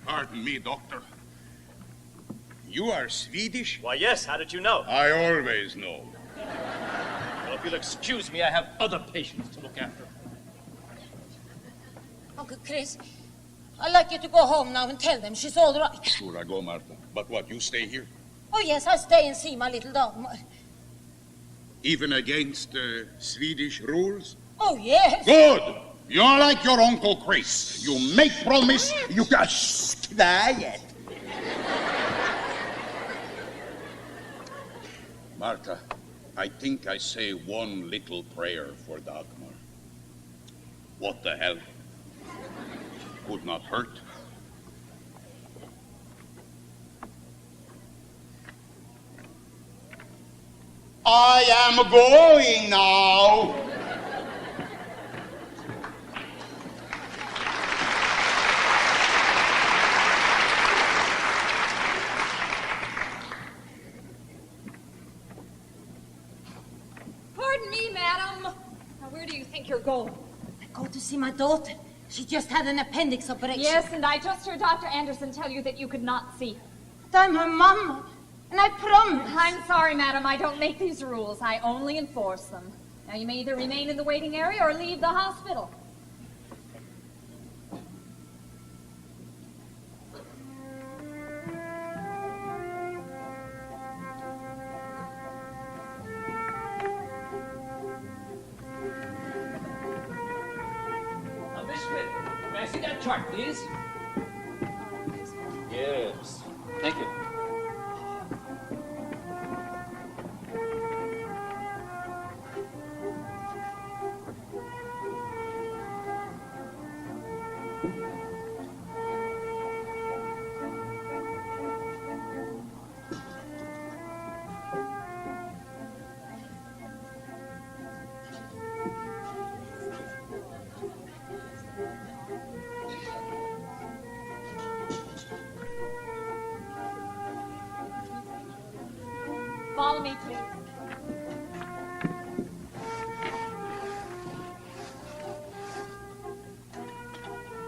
Pardon me, Doctor. You are Swedish? Why, yes. How did you know? I always know. Well, if you'll excuse me, I have other patients to look after. Uncle Chris, I'd like you to go home now and tell them she's all right. Sure, I go, Martha. But what, you stay here? Oh, yes, I'll stay and see my little Dagmar. Even against Swedish rules? Oh, yes. Good. You're like your Uncle Chris. You make promise, you just quiet. Martha, I think I say one little prayer for Dagmar. What the hell? Could not hurt. I am going now. going? I go to see my daughter. She just had an appendix operation. Yes, and I just heard Dr. Anderson tell you that you could not see her. But I'm her mama, and I promise. I'm sorry, madam. I don't make these rules. I only enforce them. Now, you may either remain in the waiting area or leave the hospital. May I see that chart, please? Yes. Thank you. Follow me, please.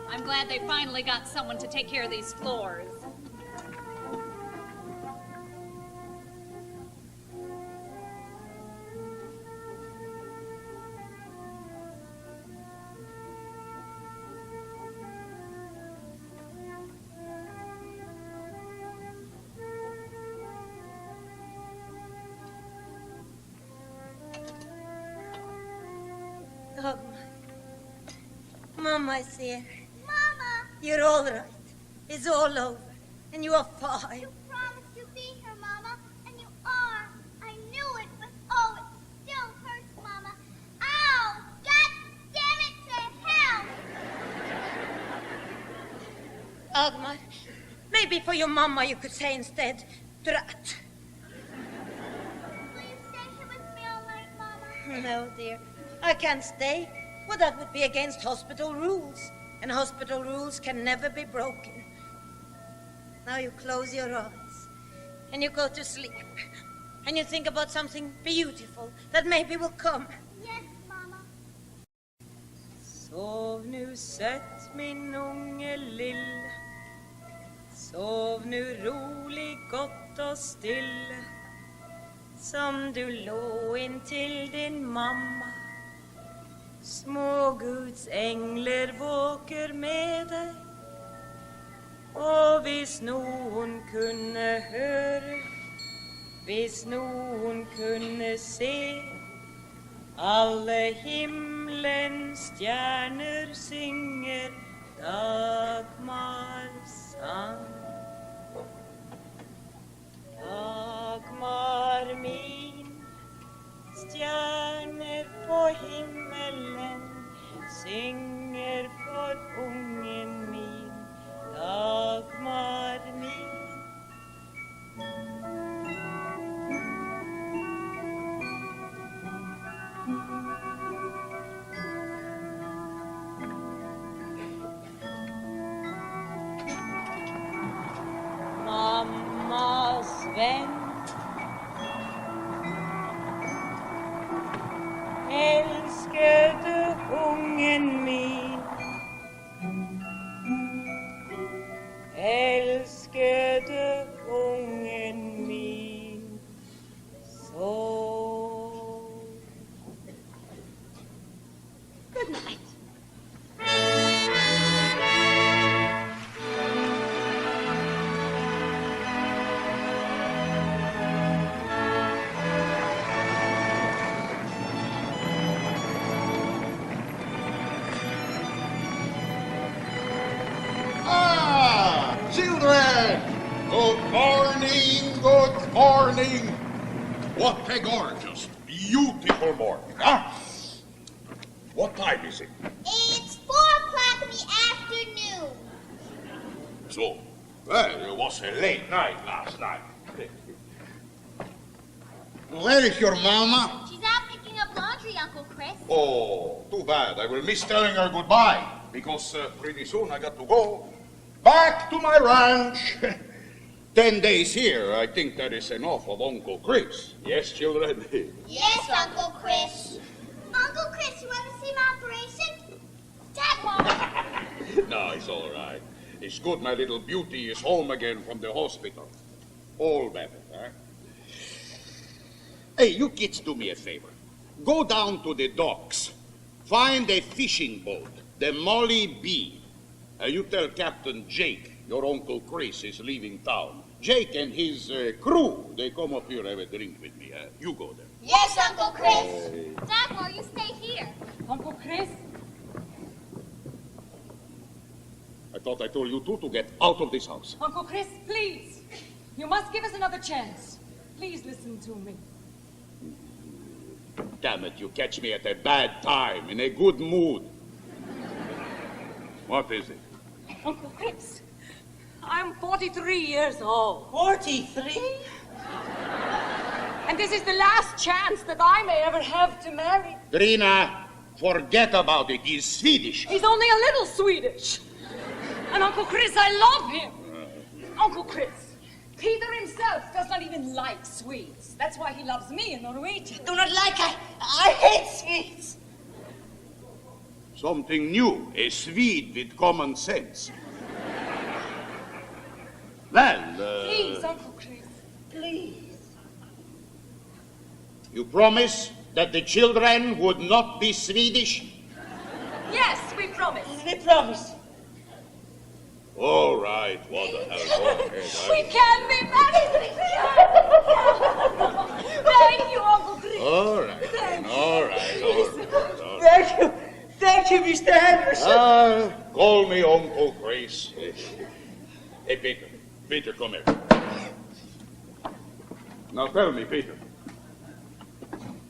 I'm glad they finally got someone to take care of these floors. Mama is here. Mama! You're all right. It's all over. And you are fine. You promised you'd be here, Mama, and you are. I knew it, but oh, it still hurts, Mama. Ow! God damn it to hell! Agmar, maybe for your mama you could say instead, Drut. Will you stay here with me all night, Mama? No, dear. I can't stay. Well, that would be against hospital rules. And hospital rules can never be broken. Now you close your eyes. And you go to sleep. And you think about something beautiful that maybe will come. Yes, Mama. Sov nu sött min unge lille. Sov nu rolig, gott och stille. Som du lå intill din mamma. Små Guds änglar våker med dig. Och hvis någon kunde höra, hvis någon kunde se, alla himlens stjärnor synger Dagmars sang. Dagmar min, stjärnor på himmelen synger för ungen min, Dagmar min. Mammas vän, älskade ungen min, älskade ungen min, så. Good night. Children! Good morning, good morning. What a gorgeous, beautiful morning. What time is it? It's 4 o'clock in the afternoon. So, well, it was a late night last night. Where is your mama? She's out picking up laundry, Uncle Chris. Oh, too bad. I will miss telling her goodbye, because pretty soon I got to go back to my ranch. 10 days here, I think that is enough of Uncle Chris. Yes, children? Yes, Uncle Chris. Uncle Chris, you want to see my Dad, Mom! No, it's all right. It's good my little beauty is home again from the hospital. All better, huh? Hey, you kids do me a favor. Go down to the docks. Find a fishing boat, the Molly B. You tell Captain Jake your Uncle Chris is leaving town. Jake and his crew, they come up here have a drink with me. You go there. Yes, Uncle Chris. Dad, Mom, you stay here. Uncle Chris? I thought I told you two to get out of this house. Uncle Chris, please. You must give us another chance. Please listen to me. Damn it, you catch me at a bad time, in a good mood. What is it? Uncle Chris, I'm 43 years old. 43? And this is the last chance that I may ever have to marry. Trina, forget about it. He's Swedish. He's only a little Swedish. And Uncle Chris, I love him. Uncle Chris, Peter himself does not even like Swedes. That's why he loves me in Norwegian. Do not like, I hate Swedes. Something new, a Swede with common sense. Well, Please, Uncle Chris, please. You promise that the children would not be Swedish? Yes, we promise. We promise. All right, what the hell? Okay, We can be married. Thank you, Uncle Chris. All right, Thank all right, all right. Thank you. Thank you, Mr. Henderson. Call me Uncle Chris. Hey, Peter, come here. Now tell me, Peter.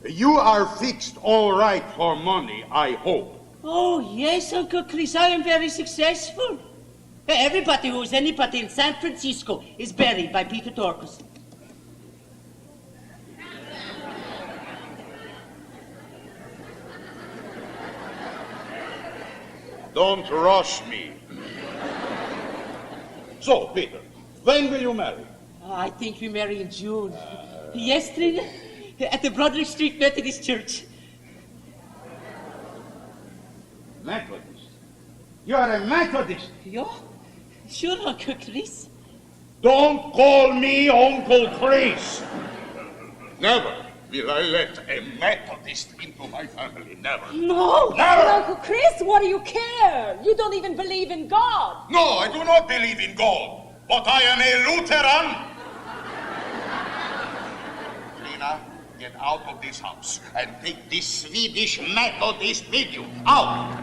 You are fixed all right for money, I hope. Oh, yes, Uncle Chris, I am very successful. Everybody who is anybody in San Francisco is buried by Peter Torkelson. Don't rush me. So, Peter, when will you marry? I think we marry in June. Yes, Trina, at the Broadway Street Methodist Church. Methodist? You're a Methodist? Yeah? Sure, Uncle Chris. Don't call me Uncle Chris. Never will I let a Methodist into my family. Never. No. Never. But Uncle Chris, what do you care? You don't even believe in God. No, I do not believe in God, but I am a Lutheran. Lena, get out of this house and take this Swedish Methodist with you. Out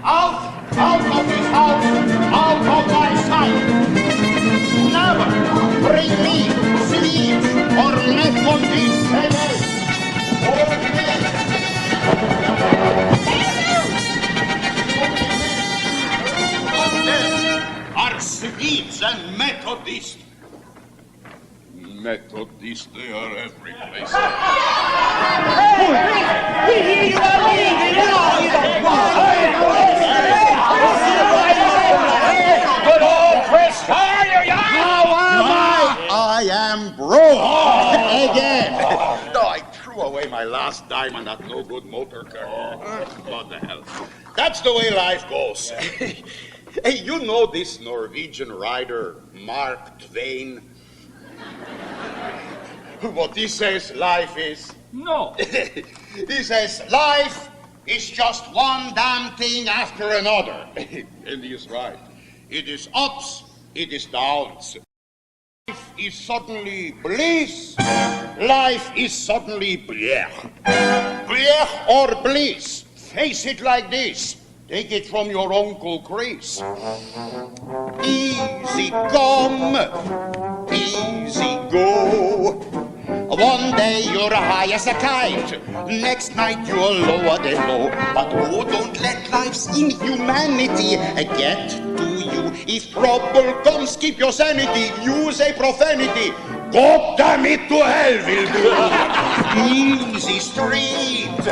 of this house, out of my sight. Never bring me Swedes or Methodists away. Are Swedes and Methodists? Methodists, they are every place. We hear you are leaving. Good old Chris, how are you? How am I? I am broke again. No, I threw away my last dime on that no-good motor car. What the hell? That's the way life goes. Hey, you know this Norwegian writer, Mark Twain? What he says life is? No. He says life is just one damn thing after another. And he is right. It is ups, it is downs. Life is suddenly bliss. Life is suddenly blech. Blech or bliss. Face it like this. Take it from your Uncle Chris. Easy come, easy go. One day you're high as a kite, next night you're lower than low. But oh, don't let life's inhumanity get to you. If trouble comes, keep your sanity, use a profanity. God damn it, to hell will do. Easy street,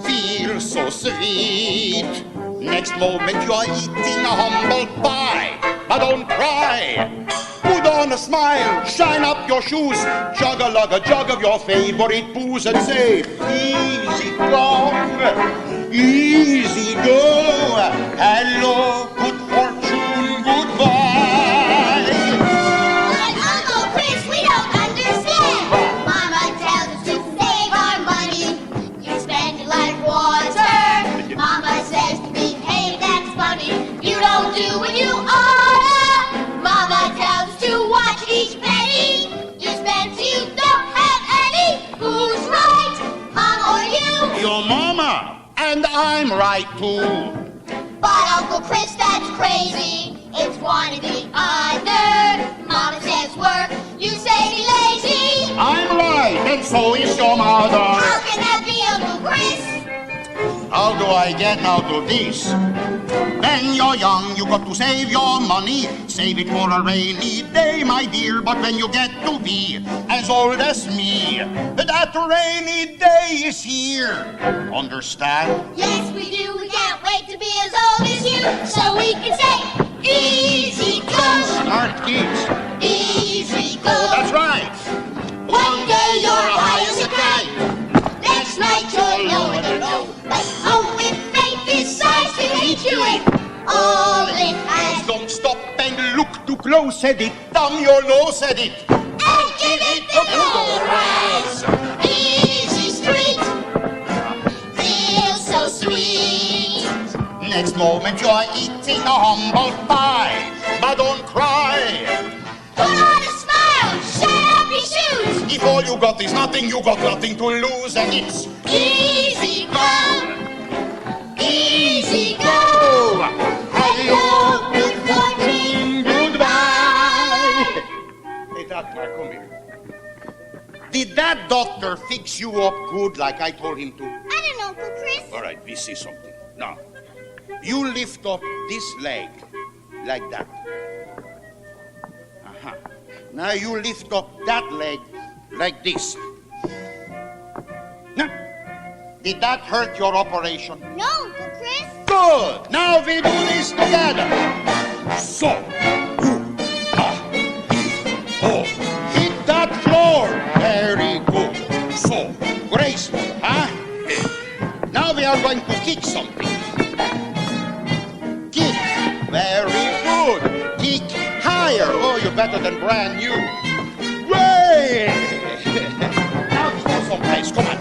feel so sweet. Next moment you're eating a humble pie, but don't cry. Put on a smile, shine up your shoes, jug a lug a jug of your favorite booze and say, easy come, Easy go. Hello, good fortune, goodbye. But Uncle Chris, we don't understand. Mama tells us to save our money. You spend it like water. Mama says to behave, that's funny. You don't do what you oughta. Mama tells us to watch each penny. You spend so you don't have any. Who's right, Mom or you? Your mama. And I'm right too. But Uncle Chris, that's crazy. It's one or the other. Mama says work, you say be lazy. I'm right, and so is your mother. How can that be, Uncle Chris? How do I get out of this? When you're young, you got to save your money. Save it for a rainy day, my dear. But when you get to be as old as me, that rainy day is here. Understand? Yes, we do. We can't wait to be as old as you. So we can say, easy go. Smart kids. Easy go. That's right. One day you're high as a kite. Next night you're lower than low. But oh, if fate decides to hit you with all it has. Don't stop and look too close at it. Thumb your nose at it. And give it the full rise. Easy street. Feels so sweet. Next moment you're eating a humble pie. But don't cry. Put on a smile. Shut up your shoes. If all you got is nothing, you got nothing to lose. And it's easy go. Easy go. Hello, good fortune, goodbye. Hey, doctor, come here. Did that doctor fix you up good like I told him to? I don't know, Uncle Chris. All right, we see something. Now, you lift up this leg like that. Uh-huh. Now you lift up that leg like this. Now, did that hurt your operation? No, Uncle Chris. Good. Now we do this together. So. Hit that floor. Very good. So. Graceful, huh? Now we are going to kick something. Kick. Very good. Kick higher. Oh, you're better than brand new. Way. Now we go someplace. Come on.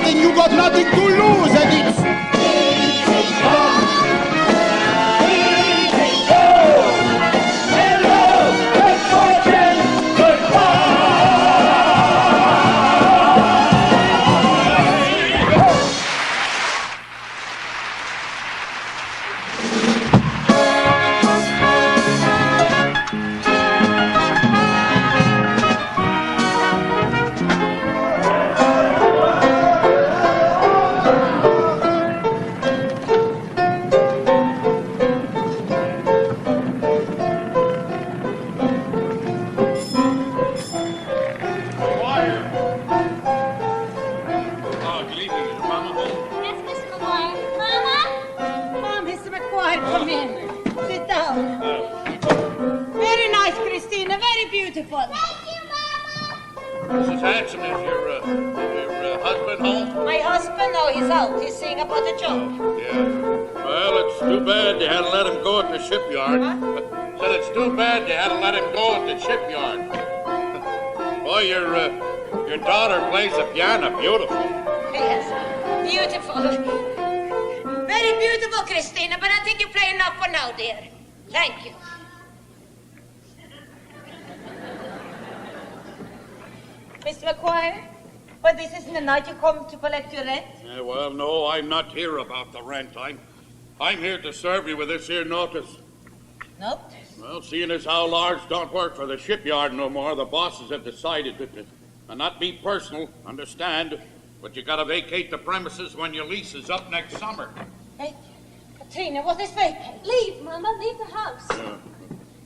You got nothing to lose, and it's easy go. Easy go. Hello, good fortune, beautiful. Thank you, Mama. Mrs. Hanson, is your husband home? My husband? No, he's out. He's seeing about the job. Yeah. Well, it's too bad they had to let him go at the shipyard. Said it's too bad they had to let him go at the shipyard. Boy, your daughter plays the piano beautiful. Yes, beautiful. Very beautiful, Christina, but I think you play enough for now, dear. Thank you. Mr. McGuire, but this isn't the night you come to collect your rent? Well, no, I'm not here about the rent. I'm here to serve you with this here notice. Notice? Well, seeing as how Lars don't work for the shipyard no more, the bosses have decided that, and not be personal, understand, but you gotta vacate the premises when your lease is up next summer. Hey, Katrina, what is vacate? Leave, Mama, leave the house.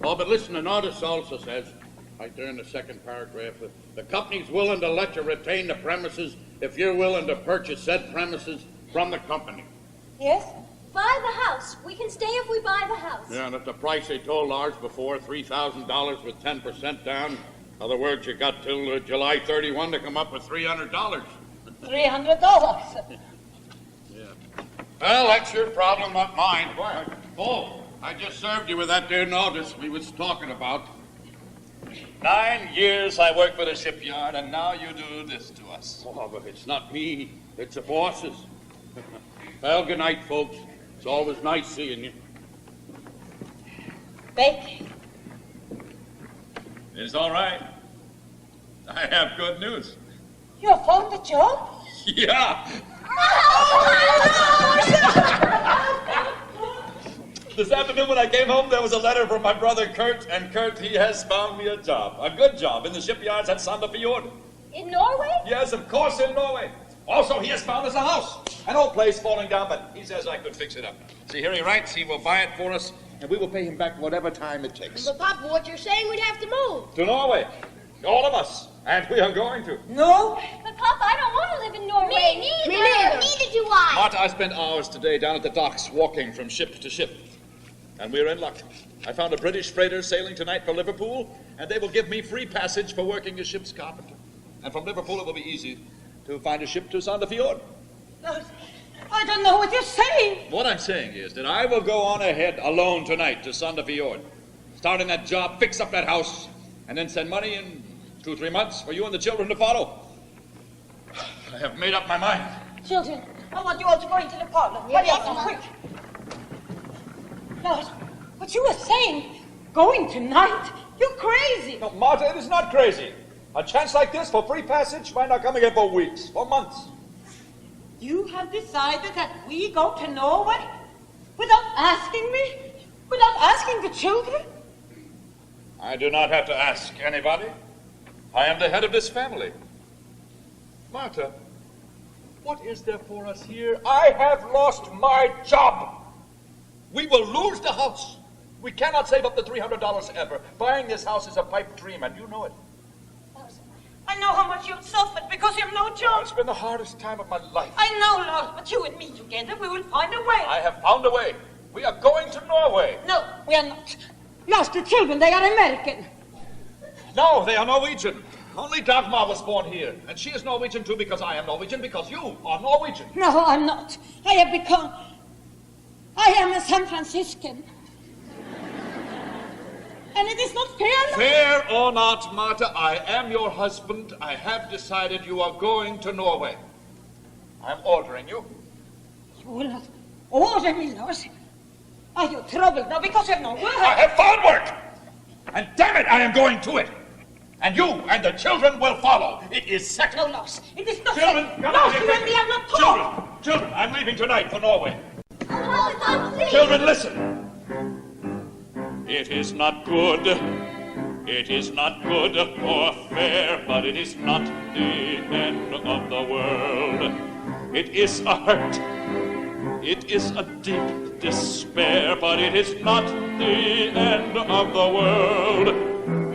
Oh, but listen, the notice also says, right there in the second paragraph, the company's willing to let you retain the premises if you're willing to purchase said premises from the company. Yes? Buy the house. We can stay if we buy the house. Yeah, and at the price they told Lars before, $3,000 with 10% down. In other words, you got till July 31 to come up with $300. $300? Yeah. Well, that's your problem, not mine. Oh, I just served you with that there notice we was talking about. 9 years I worked for the shipyard, and now you do this to us. Oh, but it's not me. It's the bosses. Well, good night, folks. It's always nice seeing you. Vacate. It's all right. I have good news. You found a job? Yeah. This afternoon when I came home, there was a letter from my brother Kurt, and Kurt, he has found me a job. A good job in the shipyards at Sandefjord. In Norway? Yes, of course, in Norway. Also, he has found us a house. An old place falling down, but he says I could fix it up. See, here he writes, he will buy it for us, and we will pay him back whatever time it takes. But, Papa, what you're saying, we'd have to move. To Norway. All of us. And we are going to. No? But, Papa, I don't want to live in Norway. Me neither. Neither do I. Martha, I spent hours today down at the docks walking from ship to ship. And we're in luck. I found a British freighter sailing tonight for Liverpool, and they will give me free passage for working as ship's carpenter. And from Liverpool it will be easy to find a ship to Sandefjord. I don't know what you're saying. What I'm saying is that I will go on ahead alone tonight to Sandefjord, start in that job, fix up that house, and then send money in 2-3 months for you and the children to follow. I have made up my mind. Children, I want you all to go into the parlor. Hurry up, quick. Lars, what you were saying, going tonight? You're crazy. No, Martha, it is not crazy. A chance like this for free passage might not come again for weeks, for months. You have decided that we go to Norway without asking me? Without asking the children? I do not have to ask anybody. I am the head of this family. Martha, what is there for us here? I have lost my job. We will lose the house. We cannot save up the $300 ever. Buying this house is a pipe dream, and you know it. I know how much you've suffered because you have no job. It's been the hardest time of my life. I know, Lars, but you and me together, we will find a way. I have found a way. We are going to Norway. No, we are not. Lars, the children, they are American. No, they are Norwegian. Only Dagmar was born here. And she is Norwegian too because I am Norwegian, because you are Norwegian. No, I'm not. I am a San Franciscan. And it is not fair. Fair or not, Martha, I am your husband. I have decided you are going to Norway. I'm ordering you. You will not order me, Lars. Are you troubled now because you have no work? I have found work! And damn it, I am going to it. And you and the children will follow. It is settled. No, Lars, it is not Children, settled. come Lars, on, you and me have not talked. Children, I'm leaving tonight for Norway. Children, listen. It is not good. It is not good or fair, but it is not the end of the world. It is a hurt. It is a deep despair, but it is not the end of the world.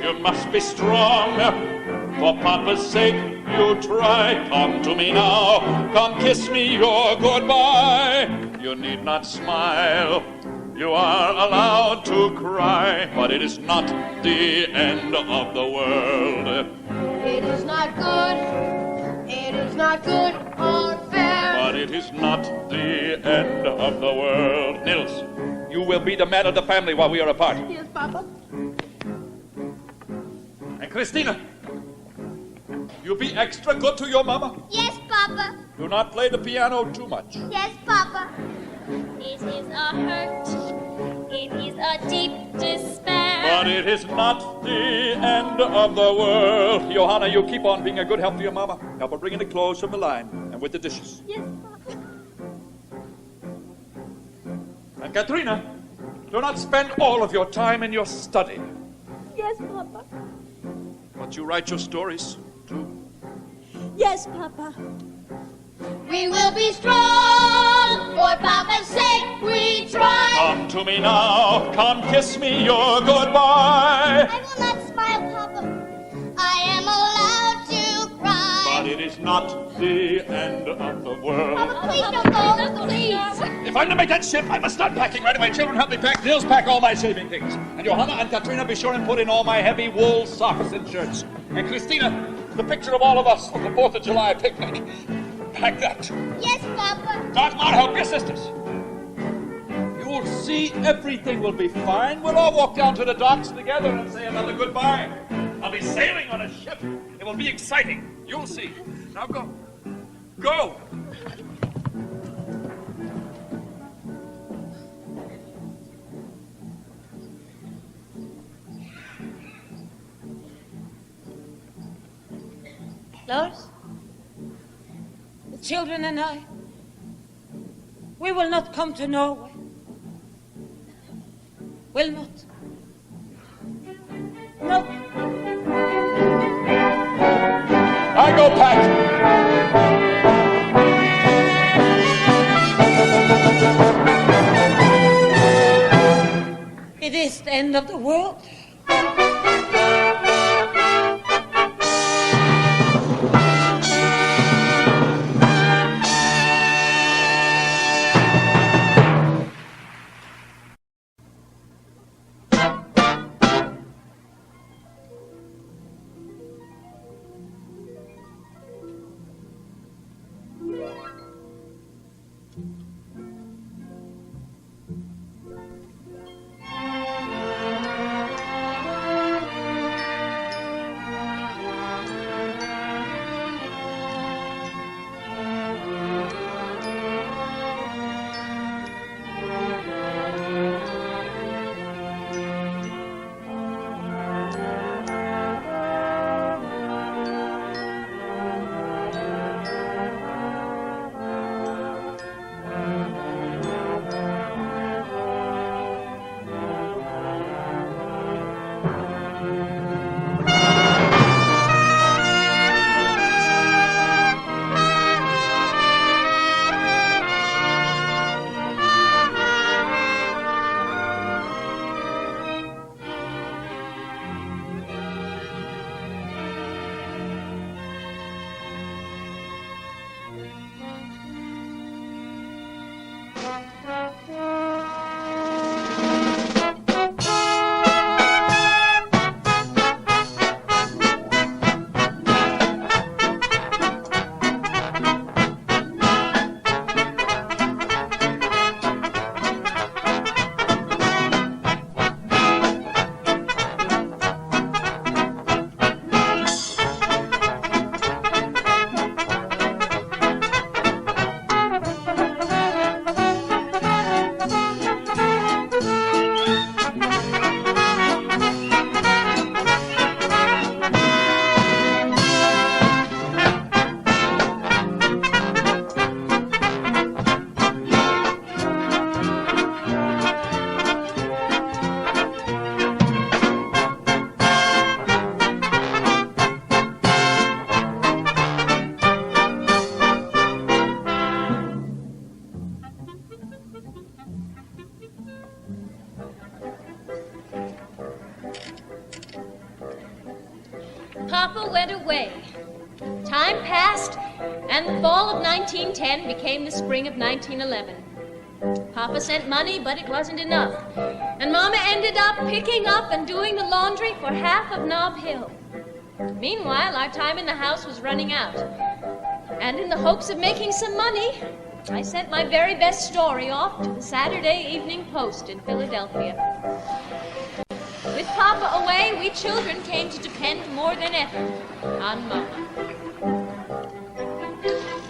You must be strong. For Papa's sake, you try. Come to me now. Come kiss me your goodbye. You need not smile. You are allowed to cry, but it is not the end of the world. It is not good. It is not good or fair. But it is not the end of the world. Nils, you will be the man of the family while we are apart. Yes, Papa. And Christina, you be extra good to your mama. Yes, Papa. Do not play the piano too much. Yes, Papa. It is a hurt. It is a deep despair. But it is not the end of the world. Johanna, you keep on being a good help to your mama. Help her bring in the clothes from the line and with the dishes. Yes, Papa. And Katrina, do not spend all of your time in your study. Yes, Papa. But you write your stories, too. Yes, Papa. We will be strong. For Papa's sake, we try. Come to me now. Come kiss me your goodbye. I will not smile, Papa. I am allowed to cry. But it is not the end of the world. Papa, please don't go. Please. If I'm to make that ship, I must start packing right away. Children, help me pack. Nils, pack all my shaving things. And Johanna and Katrina, be sure and put in all my heavy wool socks and shirts. And Christina, the picture of all of us from the 4th of July picnic. Pack that. Yes, Papa. Dagmar, help your sisters. You'll see everything will be fine. We'll all walk down to the docks together and say another goodbye. I'll be sailing on a ship. It will be exciting. You'll see. Now go. Go. Lars, the children and I, we will not come to Norway. Will not. No. I go pack. It is the end of the world. Papa went away. Time passed, and the fall of 1910 became the spring of 1911. Papa sent money, but it wasn't enough. And Mama ended up picking up and doing the laundry for half of Nob Hill. Meanwhile, our time in the house was running out. And in the hopes of making some money, I sent my very best story off to the Saturday Evening Post in Philadelphia. With Papa away, we children came to depend more than ever on Mama.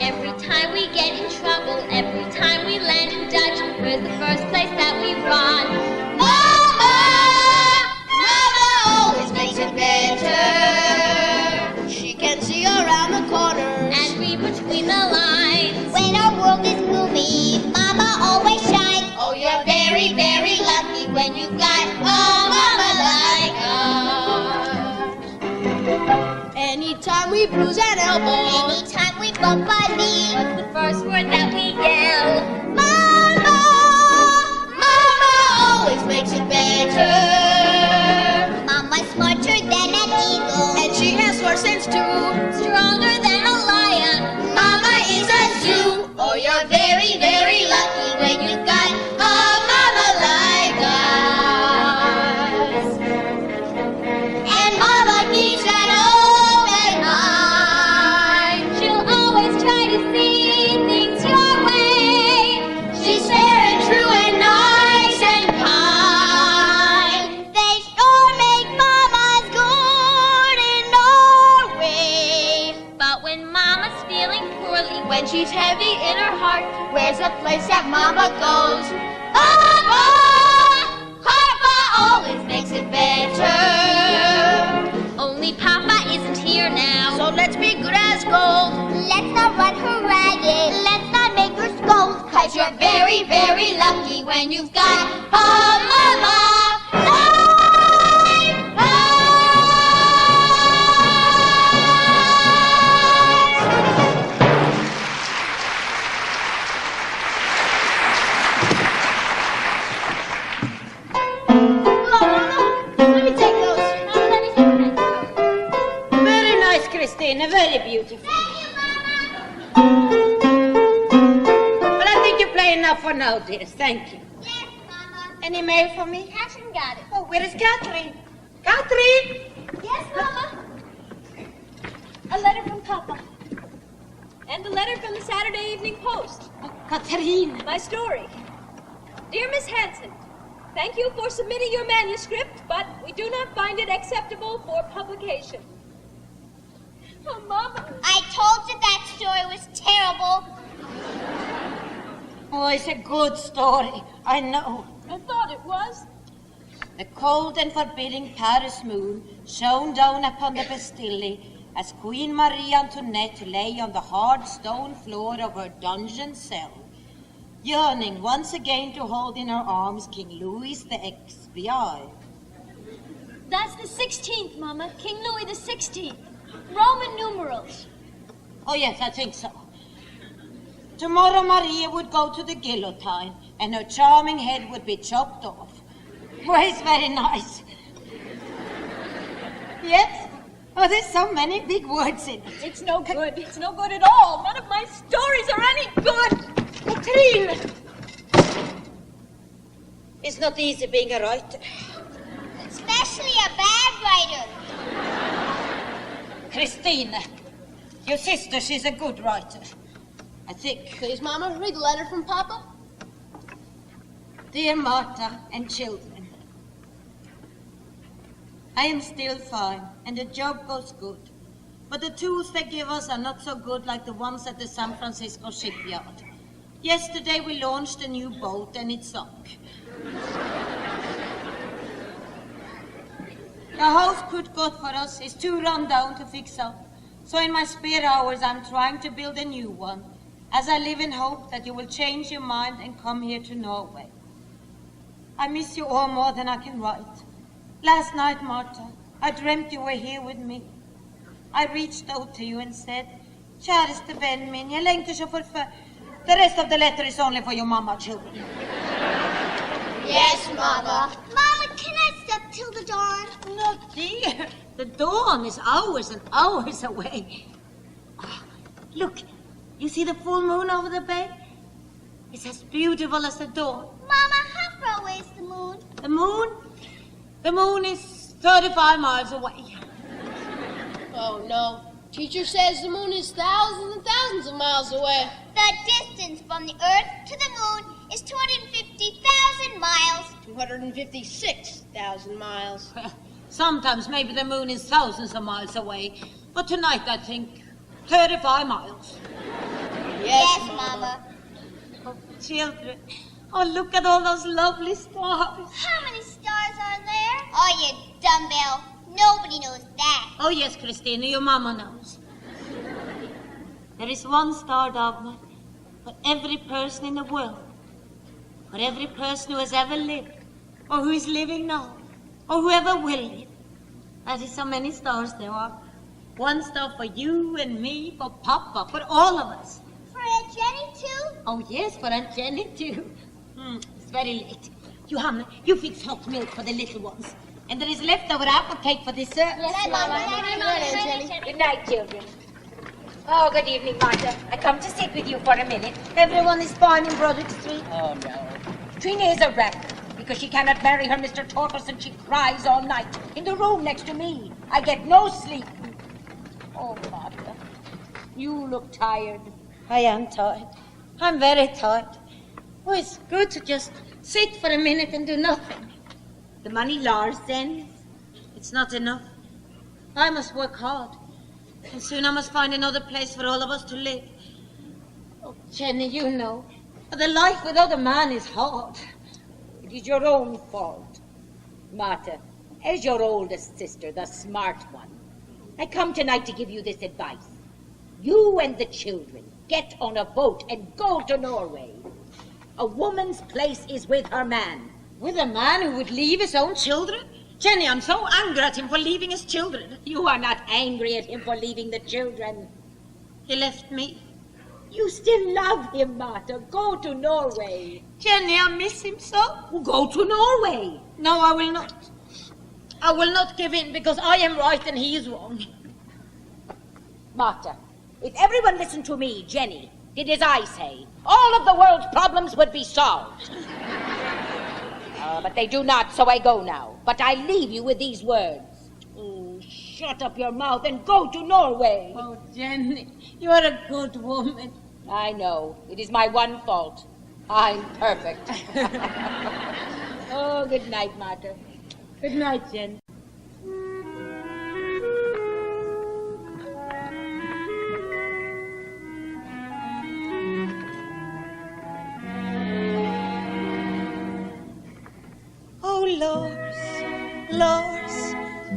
Every time we get in trouble, every time we land in Dutch, where's the first place that we run? Mama! Mama always makes it better. She can see around the corners and read between the lines. When our world is gloomy, Mama always shines. Oh, you're very, very lucky when you've got a Mama like us. Anytime we bruise an elbow, anytime we bump a knee, what's the first word that we yell? Mama! Mama always makes it better. Mama's smarter than an eagle, and she has more sense too. Stronger than a lion. Mama is a zoo. Oh, you're very, very lucky when you've got a Mama like us. And Mama keeps an open mind. She'll always try to see things your way. She's fair and true and nice and kind. They sure make Mamas good in Norway. But when Mama's feeling poorly, when she's heavy in her heart, where's a place that Mama goes? Papa! Papa always makes it better. Only Papa isn't here now, so let's be good as gold. Let's not run her ragged, let's not make her scold, 'cause you're very, very lucky when you've got a Mama like us. Let me take those. Very nice, Christina. Very beautiful. But I think you play enough for now, dear. Thank you. Yes, Mama. Any mail for me? Kathryn got it. Oh, where is Kathryn? Kathryn! Yes, Mama. A letter from Papa. And a letter from the Saturday Evening Post. Kathryn. My story. Dear Miss Hanson, thank you for submitting your manuscript, but we do not find it acceptable for publication. Oh, Mama. I told you that story was terrible. Oh, it's a good story. I know. I thought it was. The cold and forbidding Paris moon shone down upon the Bastille as Queen Marie Antoinette lay on the hard stone floor of her dungeon cell, yearning once again to hold in her arms King Louis the XVI. That's the 16th, Mama. King Louis the 16th. Roman numerals. Oh, yes, I think so. Tomorrow Maria would go to the guillotine, and her charming head would be chopped off. Well, it's very nice. Yes? Oh, there's so many big words in it. It's no good. It's no good at all. None of my stories are any good. Kathryn! It's not easy being a writer. Especially a bad writer. Christina, your sister, she's a good writer. I think. Please, Mama, read the letter from Papa. Dear Martha and children, I am still fine, and the job goes good. But the tools they give us are not so good like the ones at the San Francisco shipyard. Yesterday we launched a new boat and it sunk. The house Kurt got for us is too run down to fix up. So in my spare hours I'm trying to build a new one, as I live in hope that you will change your mind and come here to Norway. I miss you all more than I can write. Last night, Martha, I dreamt you were here with me. I reached out to you and said, Kjæreste venn min, jeg lengter så The rest of the letter is only for your mama, children. Yes, Mama. Mama, can I step till the dawn? No, dear. The dawn is hours and hours away. Oh, look, you see the full moon over the bay? It's as beautiful as the dawn. Mama, how far away is the moon? The moon? The moon is 35 miles away. Oh, no. Teacher says the moon is thousands and thousands of miles away. The distance from the Earth to the moon is 250,000 miles. 256,000 miles. Sometimes maybe the moon is thousands of miles away. But tonight, I think 35 miles. Yes, Mama. Oh, children. Oh, look at all those lovely stars. How many stars are there? Oh, you dumbbell. Nobody knows that. Oh, yes, Christina, your mama knows. There is one star, Dogma, for every person in the world. For every person who has ever lived, or who is living now, or whoever will live. That is how many stars there are. One star for you and me, for Papa, for all of us. For Aunt Jenny, too? Oh, yes, for Aunt Jenny, too. It's very late. Johanna, you fix hot milk for the little ones. And there is leftover apple cake for dessert. Yes, Mama. Good night, Aunt Jenny. Good night, children. Oh, good evening, Martha. I come to sit with you for a minute. Everyone is fine in Broderick Street. Oh, no. Trina is a wreck. Because she cannot marry her Mr. Torkelson, she cries all night. In the room next to me. I get no sleep. Oh, Martha, you look tired. I am tired. I'm very tired. Oh, it's good to just sit for a minute and do nothing. The money Lars sends, it's not enough. I must work hard. And soon I must find another place for all of us to live. Oh, Jenny, you know, the life without a man is hard. It is your own fault. Martha, as your oldest sister, the smart one, I come tonight to give you this advice. You and the children get on a boat and go to Norway. A woman's place is with her man. With a man who would leave his own children? Jenny, I'm so angry at him for leaving his children. You are not angry at him for leaving the children. He left me. You still love him, Martha. Go to Norway. Jenny, I miss him so. Go to Norway. No, I will not. I will not give in because I am right and he is wrong. Martha, if everyone listened to me, Jenny, did as I say, all of the world's problems would be solved. But they do not, so I go now. But I leave you with these words. Oh, shut up your mouth and go to Norway. Oh, Jenny, you are a good woman. I know. It is my one fault. I'm perfect. Oh, good night, Martha. Good night, Jen. Oh,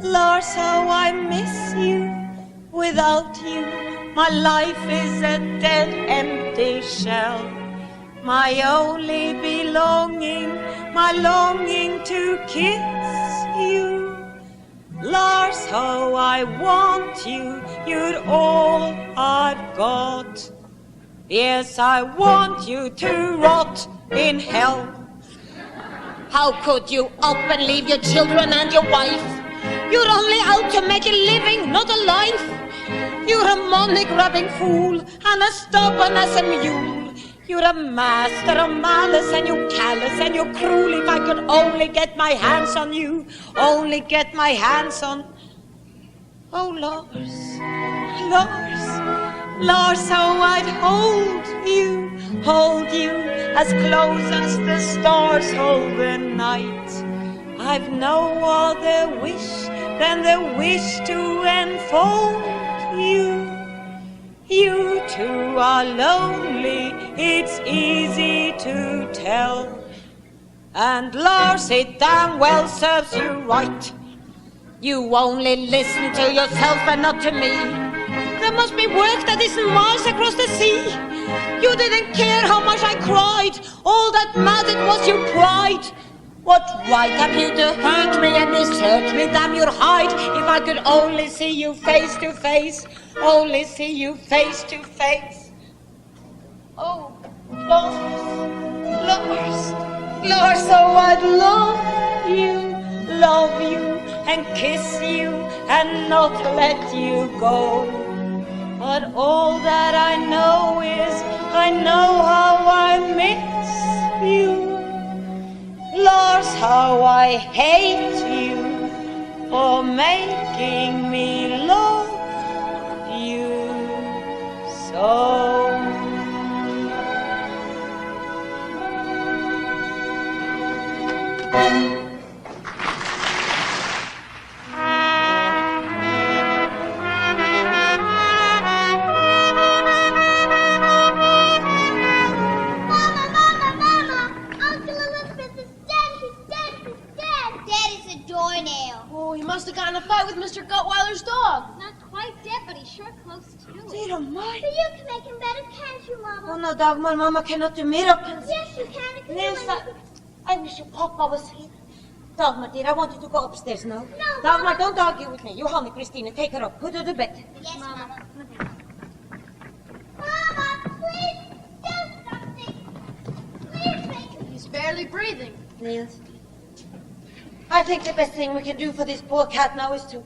Lars, how I miss you. Without you, my life is a dead, empty shell. My only belonging, my longing to kiss you. Lars, how I want you, you're all I've got. Yes, I want you to rot in hell. How could you up and leave your children and your wife? You're only out to make a living, not a life. You're a money-grabbing fool and as stubborn as a mule. You're a master of malice and you're callous and you're cruel. If I could only get my hands on you, only get my hands on... Oh, Lars, how I'd hold you as close as the stars hold the night. I've no other wish than the wish to enfold you. You two are lonely, it's easy to tell. And Lars, it damn well serves you right. You only listen to yourself and not to me. There must be work that isn't miles across the sea. You didn't care how much I cried. All that mattered was your pride. What right have you to hurt me and desert me? Damn your hide. If I could only see you face to face. Only see you face to face. Oh, Lars, oh, I'd love you and kiss you and not let you go. But all that I know is I know how I miss you. Lars, how I hate you for making me love you so. Must have gotten in a fight with Mr. Gutweiler's dog. Not quite dead, but he's sure close to it. Dear mine. But you can make him better, can't you, Mama? Oh, no, Dagmar, Mama cannot do miracles. Yes, you can. You can Nilsa, I wish your Papa was here. Dagmar, dear, I want you to go upstairs now. No, Dagmar, don't argue with me. You hold me, Christina. Take her up. Put her to bed. Yes, Mama. Mama, please, do something. Please make him. He's barely breathing. Nils, I think the best thing we can do for this poor cat now is to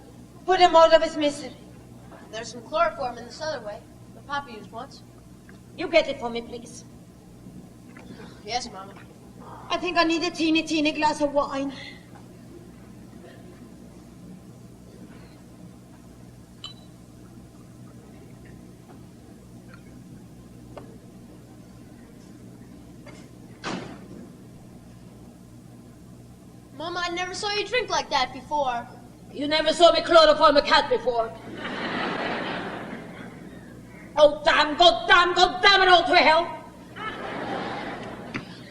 put him out of his misery. There's some chloroform in this other way. The Papa used once. You get it for me, please. Yes, Mama. I think I need a teeny glass of wine. Mama, I never saw you drink like that before. You never saw me chloroform a cat before. Oh, damn, God damn it all to hell.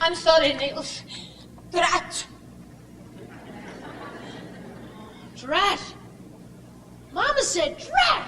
I'm sorry, Niels. Drat. Drat? Mama said drat!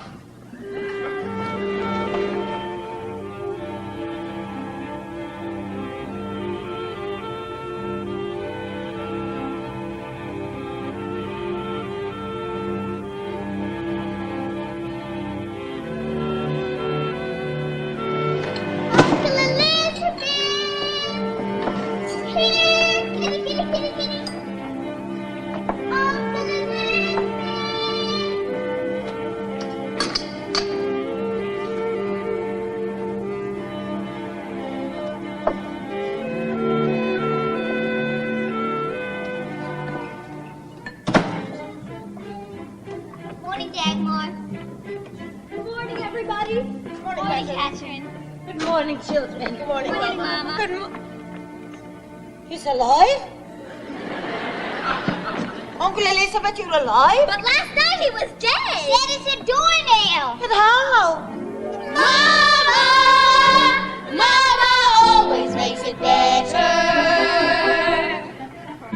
Morning, Dagmar. Good morning, everybody. Good morning, Kathryn. Good morning, children. Good morning, Mama. Good morning. He's alive? Uncle Elizabeth, you're alive? But last night he was dead. Dead as a doornail. But how? Mama! Mama always makes it better.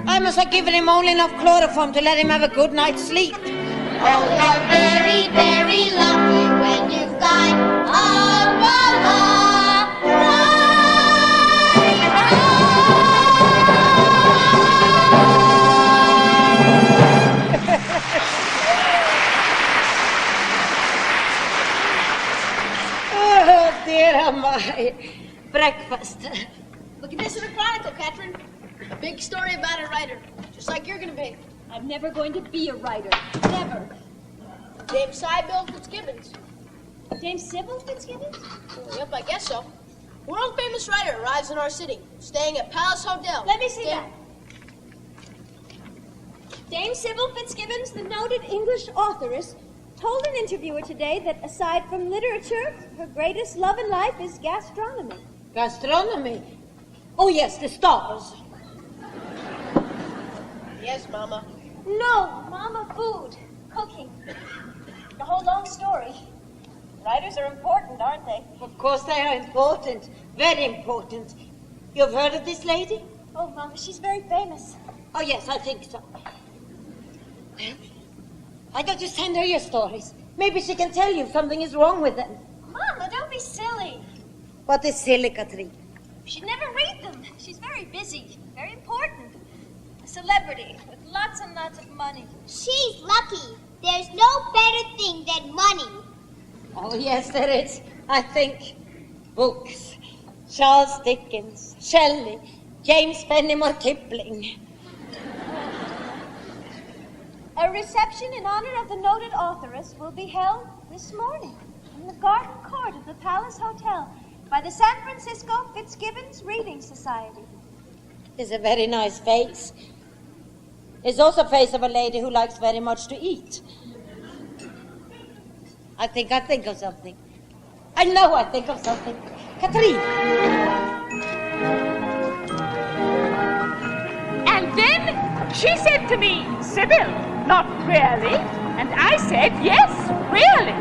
I must have given him only enough chloroform to let him have a good night's sleep. Oh, you're very, very lucky when you've got a mama. Oh, dear, am I. Breakfast. Look at this in the Chronicle, Kathryn. A big story about a writer, just like you're gonna be. I'm never going to be a writer. Never. Dame Sybil Fitzgibbons. Dame Sybil Fitzgibbons? Yep, I guess so. World famous writer arrives in our city, staying at Palace Hotel. Let me see that. Dame Sybil Fitzgibbons, the noted English authoress, told an interviewer today that aside from literature, her greatest love in life is gastronomy. Gastronomy? Oh, yes, the stars. Yes, Mama. No, Mama, food, cooking. The whole long story. Writers are important, aren't they? Of course they are important. Very important. You've heard of this lady? Oh, Mama, she's very famous. Oh, yes, I think so. Well, why don't you send her your stories? Maybe she can tell you if something is wrong with them. Mama, don't be silly. What is silly, Kathryn? She'd never read them. She's very busy, very important. A celebrity with lots and lots of money. She's lucky. There's no better thing than money. Oh, yes, there is. I think. Books. Charles Dickens, Shelley, James Fenimore Kipling. A reception in honor of the noted authoress will be held this morning in the garden court of the Palace Hotel. by the San Francisco Fitzgibbons Reading Society. It's a very nice face. It's also a face of a lady who likes very much to eat. I think of something. I know I think of something. Kathryn. And then she said to me, Sybil, not really? And I said, yes, really.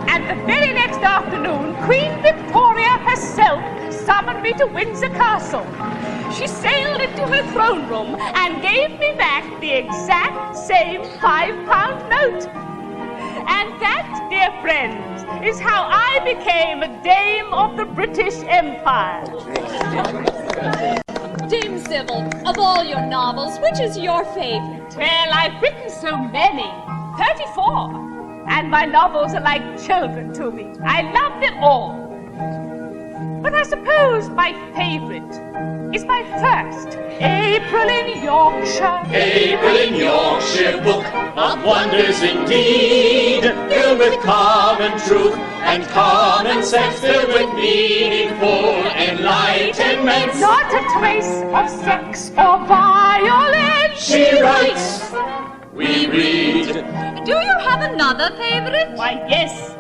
And the very next afternoon, Queen Victoria herself summoned me to Windsor Castle. She sailed into her throne room and gave me back the exact same £5 note. And that, dear friends, is how I became a Dame of the British Empire. Dame Sybil, of all your novels, which is your favorite? Well, I've written so many, 34. And my novels are like children to me. I love them all. But I suppose my favorite is my first, April in Yorkshire. April in Yorkshire, book of wonders indeed, filled with common truth and common sense, filled with meaningful enlightenment. Not a trace of sex or violence. She writes, we read. Do you have another favorite? Why, yes.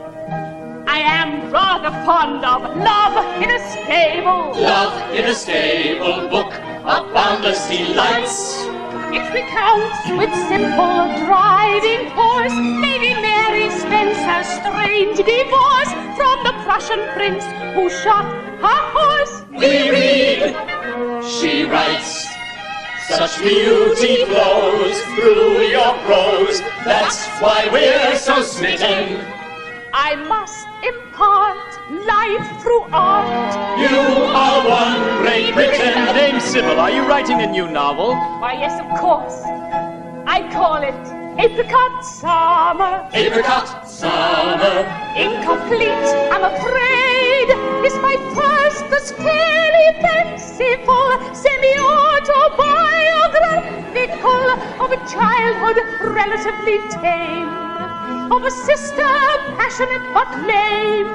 I am rather fond of Love in a Stable. Love in a Stable, book of boundless delights. It recounts with simple driving force Lady Mary Spencer's strange divorce from the Prussian prince who shot her horse. We read, she writes, such beauty flows through your prose, that's why we're so smitten. I must impart life through art. You are one great Britain. Dame Sybil, are you writing a new novel? Why, yes, of course. I call it Apricot Summer. Apricot Summer. Incomplete, I'm afraid, is my first, that's fairly fanciful, semi-autobiographical of a childhood relatively tame, of a sister passionate but lame.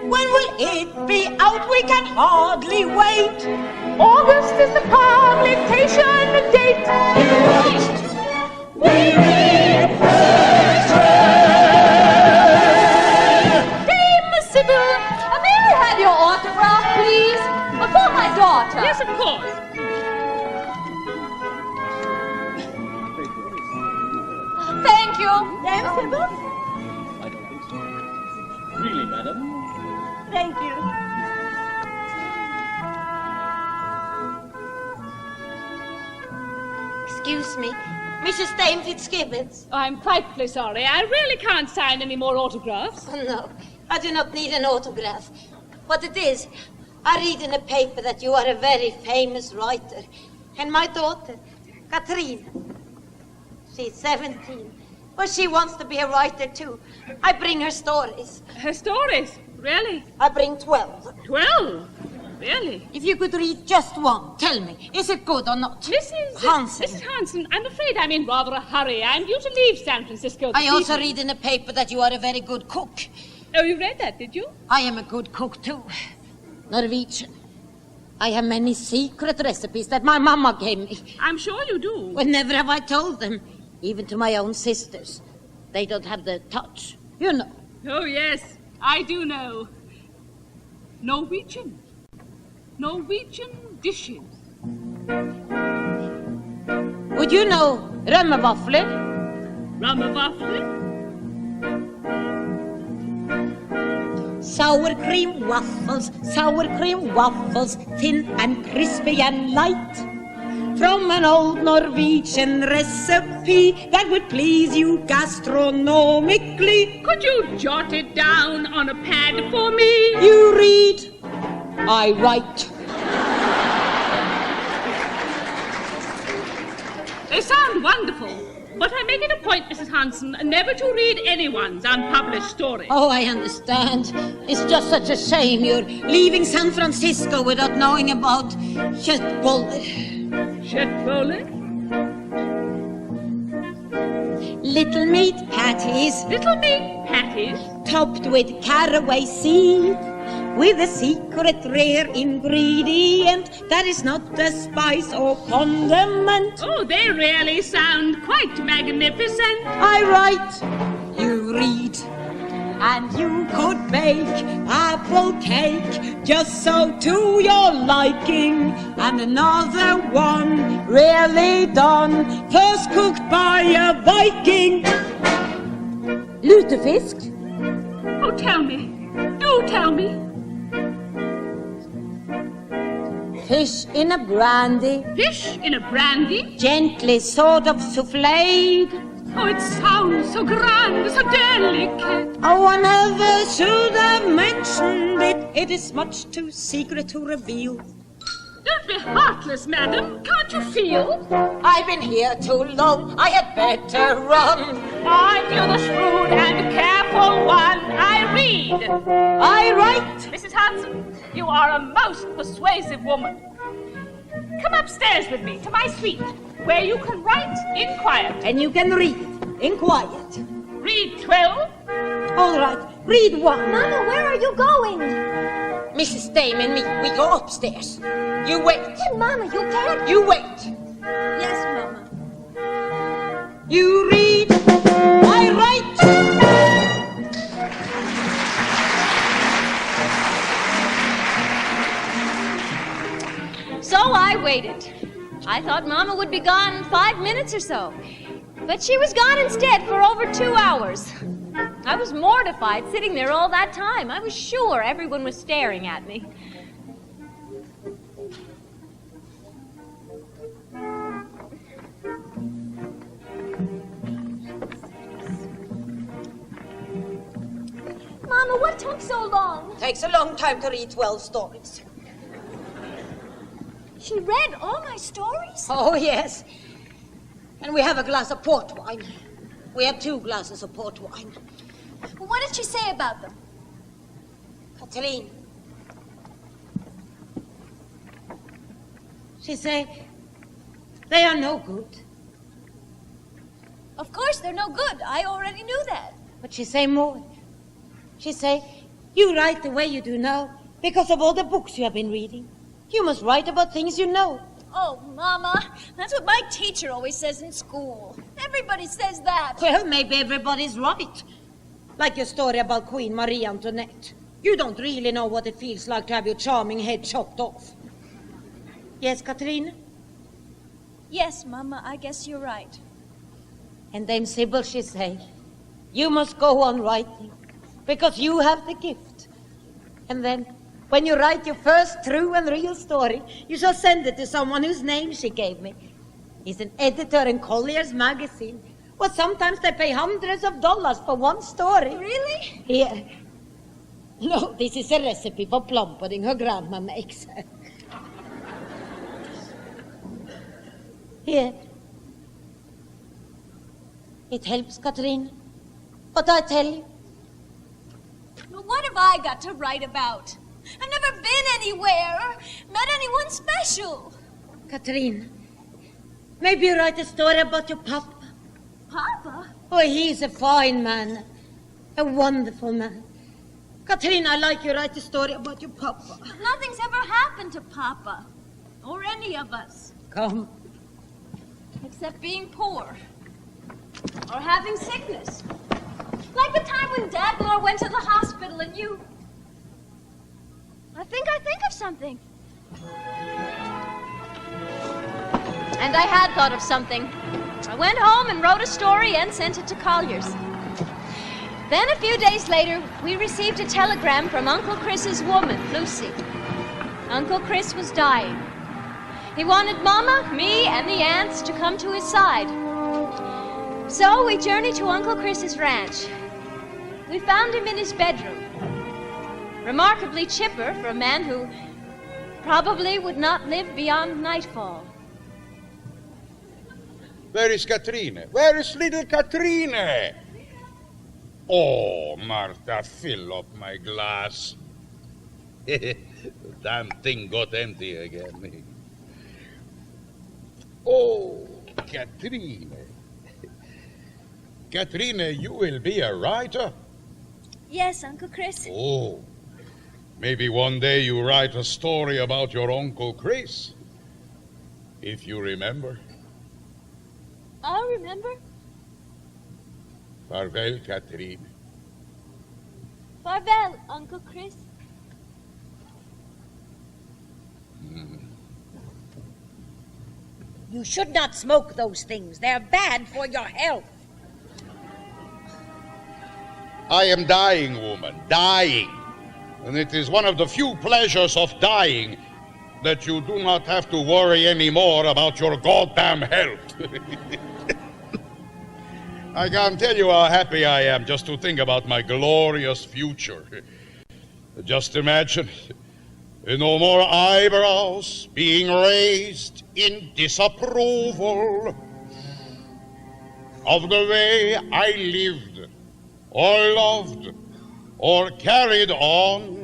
When will it be out? We can hardly wait. August is the publication date. You're right. We read Dame Sybil, may I have your autograph, please? For my daughter. Yes, of course. Thank you. Dame Sybil? I don't think so. Really, madam? Thank you. Excuse me, Mrs. Dame Fitzgibbons. I'm frightfully sorry. I really can't sign any more autographs. Oh, no, I do not need an autograph. What it is, I read in a paper that you are a very famous writer. And my daughter, Kathryn, she's 17. Well, she wants to be a writer, too. I bring her stories. Her stories? Really? I bring 12. 12? Really? If you could read just one, tell me, is it good or not? Mrs. Hansen. Mrs. Hansen, I'm afraid I'm in rather a hurry. I'm due to leave San Francisco I this also evening. read in a paper that you are a very good cook. Oh, you read that, did you? I am a good cook, too. Norwegian. I have many secret recipes that my mama gave me. I'm sure you do. Well, never have I told them, even to my own sisters. They don't have the touch, you know. Oh, yes, I do know. Norwegian dishes. Would you know rømmevaffler? Rømmevaffler? Sour cream waffles, thin and crispy and light. From an old Norwegian recipe that would please you gastronomically. Could you jot it down on a pad for me? You read, I write. They sound wonderful, but I make it a point, Mrs. Hansen, never to read anyone's unpublished story. Oh, I understand. It's just such a shame you're leaving San Francisco without knowing about köttbullar. Köttbullar? Little meat patties. Little meat patties? Topped with caraway seed. with a secret rare ingredient that is not a spice or condiment. Oh, they really sound quite magnificent. I write, you read, and you could bake apple cake just so to your liking, and another one rarely done, first cooked by a Viking. Lutefisk? Oh, tell me. Do tell me. Fish in a brandy. Fish in a brandy? Gently sort of souffled. Oh, it sounds so grand, so delicate. Oh, I never should have mentioned it. It is much too secret to reveal. Don't be heartless, madam. Can't you feel? I've been here too long. I had better run. Aren't you the shrewd and careful one? I read. I write. Mrs. Hudson, you are a most persuasive woman. Come upstairs with me to my suite, where you can write in quiet. And you can read in quiet. Read 12. All right, read 1. Mama, where are you going? Mrs. Dame and me, we go upstairs. You wait. But Mama, you can't. You wait. Yes, Mama. You read, I write. So I waited. I thought Mama would be gone 5 minutes or so. But she was gone instead for over 2 hours. I was mortified sitting there all that time. I was sure everyone was staring at me. Mama, what took so long? Takes a long time to read 12 stories. She read all my stories? Oh, yes. And we have a glass of port wine. We have 2 glasses of port wine. Well, what did she say about them? Kathryn. She said, they are no good. Of course, they're no good. I already knew that. But she say more. She say, you write the way you do now because of all the books you have been reading. You must write about things you know. Oh, Mama, that's what my teacher always says in school. Everybody says that. Well, maybe everybody's right. Like your story about Queen Marie Antoinette. You don't really know what it feels like to have your charming head chopped off. Yes, Kathryn? Yes, Mama, I guess you're right. And Dame Sybil, she say, you must go on writing because you have the gift. And then, when you write your first true and real story, you shall send it to someone whose name she gave me. He's an editor in Collier's magazine. Well, sometimes they pay hundreds of dollars for one story. Really? Yeah. No, this is a recipe for plum pudding her grandma makes. Here. It helps, Kathryn. But I tell you. Well, what have I got to write about? I've never been anywhere or met anyone special. Kathryn, maybe you write a story about your papa. Papa? Oh, he's a fine man. A wonderful man. Kathryn, I like you write a story about your papa. Nothing's ever happened to Papa. Or any of us. Come. Except being poor. Or having sickness. Like the time when Dagmar went to the hospital and you... I think of something. And I had thought of something. I went home and wrote a story and sent it to Collier's. Then a few days later, we received a telegram from Uncle Chris's woman, Lucy. Uncle Chris was dying. He wanted Mama, me, and the aunts to come to his side. So we journeyed to Uncle Chris's ranch. We found him in his bedroom. Remarkably chipper for a man who probably would not live beyond nightfall. Where is Kathryn? Where is little Kathryn? Oh, Martha, fill up my glass. The damn thing got empty again. Oh, Kathryn. Kathryn, you will be a writer? Yes, Uncle Chris. Oh, Maybe one day you write a story about your Uncle Chris. If you remember. I'll remember. Farewell, Kathryn. Farewell, Uncle Chris. You should not smoke those things. They're bad for your health. I am dying, woman, dying. And it is one of the few pleasures of dying that you do not have to worry anymore about your goddamn health. I can't tell you how happy I am just to think about my glorious future. Just imagine, no more eyebrows being raised in disapproval of the way I lived, or loved, or carried on.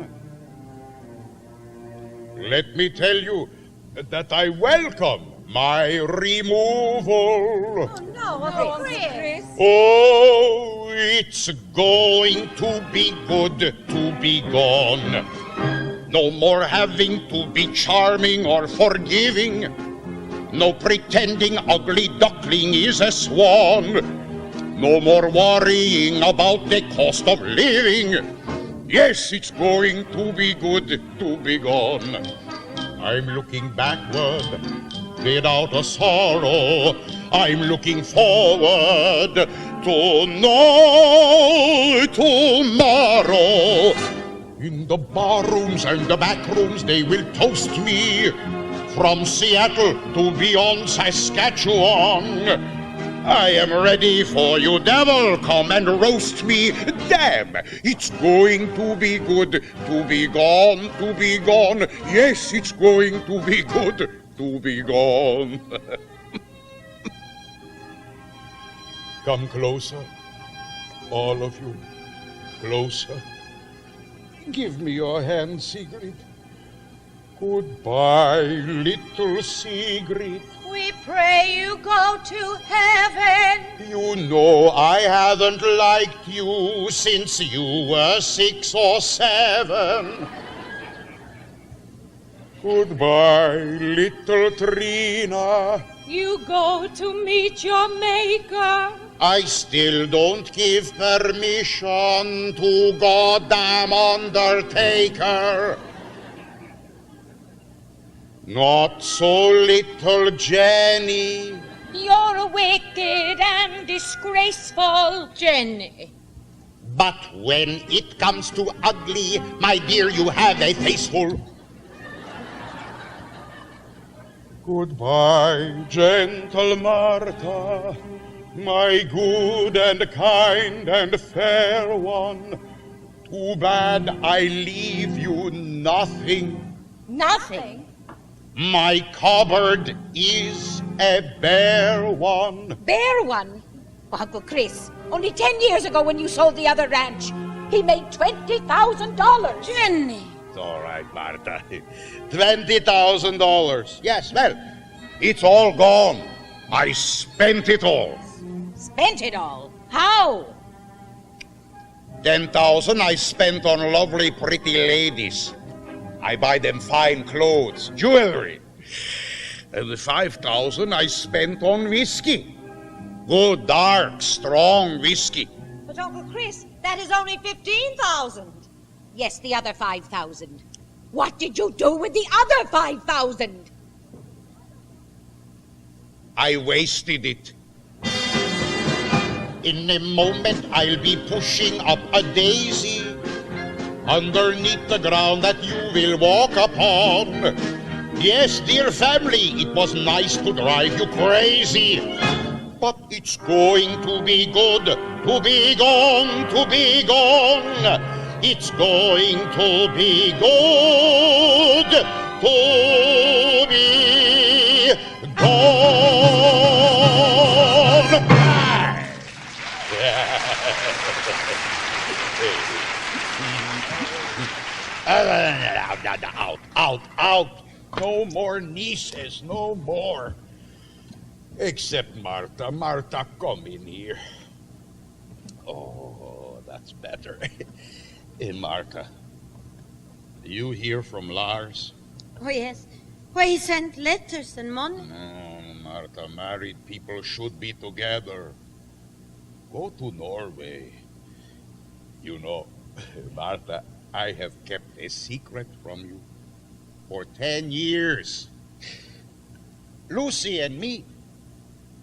Let me tell you that I welcome my removal. Oh, no, Uncle Chris. Oh, it's going to be good to be gone. No more having to be charming or forgiving. No pretending ugly duckling is a swan. No more worrying about the cost of living. Yes, it's going to be good to be gone. I'm looking backward without a sorrow. I'm looking forward to no tomorrow. In the barrooms and the backrooms they will toast me, from Seattle to beyond Saskatchewan. I am ready for you, devil, come and roast me. Damn, it's going to be good to be gone, to be gone. Yes, it's going to be good to be gone. Come closer, all of you, closer. Give me your hand, Sigrid. Goodbye, little Sigrid. We pray you go to heaven. You know I haven't liked you since you were 6 or 7. Goodbye, little Trina. You go to meet your maker. I still don't give permission to goddamn undertaker. Not so, little Jenny. You're a wicked and disgraceful Jenny. But when it comes to ugly, my dear, you have a face full. Goodbye, gentle Martha, my good and kind and fair one. Too bad I leave you nothing. Nothing? My cupboard is a bare one. Bare one? Oh, Uncle Chris, only 10 years ago when you sold the other ranch, he made $20,000. Jenny. It's all right, Martha. $20,000. Yes, well, it's all gone. I spent it all. Spent it all? How? $10,000 I spent on lovely, pretty ladies. I buy them fine clothes, jewelry. And the $5,000 I spent on whiskey. Good, dark, strong whiskey. But Uncle Chris, that is only $15,000. Yes, the other $5,000. What did you do with the other $5,000? I wasted it. In a moment, I'll be pushing up a daisy underneath the ground that you will walk upon. Yes, dear family, it was nice to drive you crazy. But it's going to be good to be gone, to be gone. It's going to be good to be gone. Out. No more nieces, no more. Except Martha. Martha, come in here. Oh, that's better. Martha, You hear from Lars? Oh, yes. Why, he sent letters and money. No, Martha, married people should be together. Go to Norway. You know, Martha, I have kept a secret from you for 10 years. Lucy and me,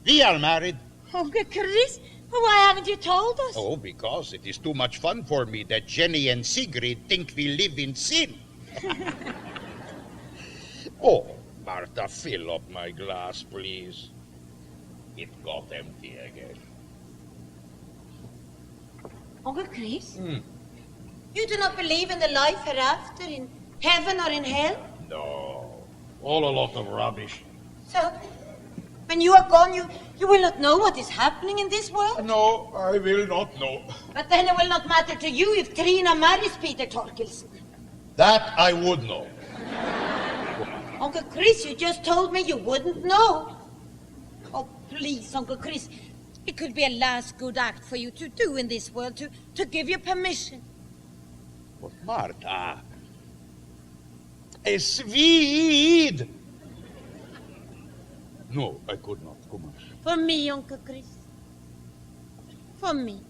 we are married. Uncle Chris, why haven't you told us? Oh, because it is too much fun for me that Jenny and Sigrid think we live in sin. Oh, Martha, fill up my glass, please. It got empty again. Uncle Chris? You do not believe in the life hereafter, in heaven or in hell? No, all a lot of rubbish. So, when you are gone, you will not know what is happening in this world? No, I will not know. But then it will not matter to you if Trina marries Peter Torkelson. That I would know. Uncle Chris, you just told me you wouldn't know. Oh, please, Uncle Chris. It could be a last good act for you to do in this world, to give you permission. But Martha, a Swede! No, I could not. Come on. For me, Uncle Chris. For me.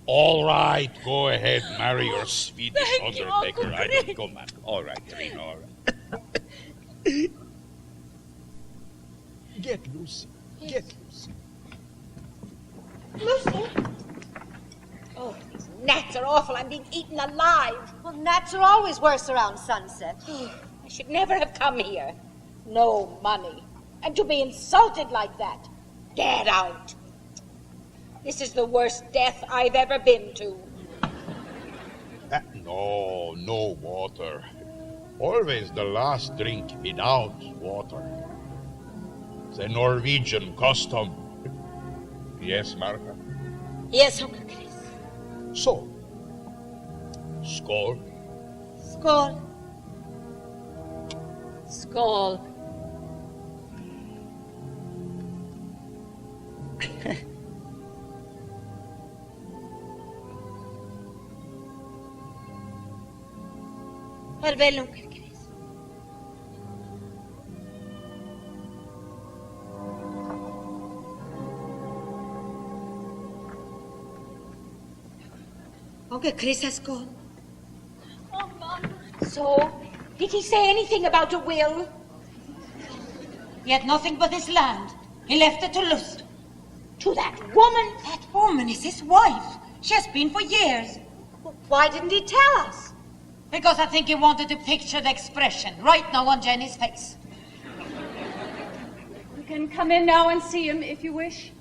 All right, go ahead, marry your Swedish Thank you, undertaker. Uncle I Chris. don't go mad. All right, Trina, all right. Get Lucy. Get Lucy. Lucy? Oh, these gnats are awful. I'm being eaten alive. Well, gnats are always worse around sunset. I should never have come here. No money. And to be insulted like that. Get out. This is the worst death I've ever been to. No, no water. Always the last drink without water. The Norwegian custom. Yes, Martha? Yes, Uncle Chris. So, skål. Skål. Skål. Farväl, Uncle Chris. Uncle Chris has gone. Oh, Mom. So, did he say anything about a will? He had nothing but his land. He left it to Lucy. To that woman? That woman is his wife. She has been for years. Why didn't he tell us? Because I think he wanted to picture the expression right now on Jenny's face. You can come in now and see him if you wish.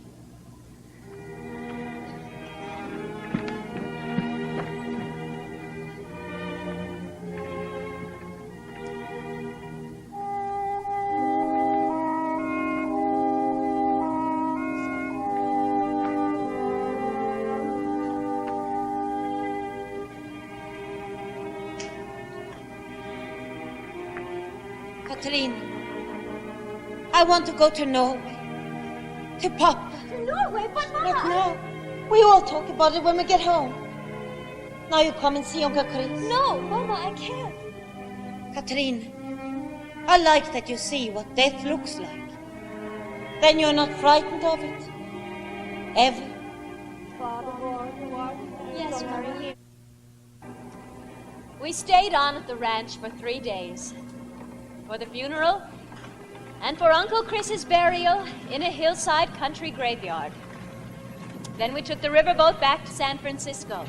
Kathryn, I want to go to Norway. To Papa. To Norway? But Mama... Look, no. We all talk about it when we get home. Now you come and see Uncle Chris. No, Mama, I can't. Kathryn, I like that you see what death looks like. Then you're not frightened of it. Ever. Yes, Marie. We stayed on at the ranch for 3 days. For the funeral, and for Uncle Chris's burial in a hillside country graveyard. Then we took the riverboat back to San Francisco.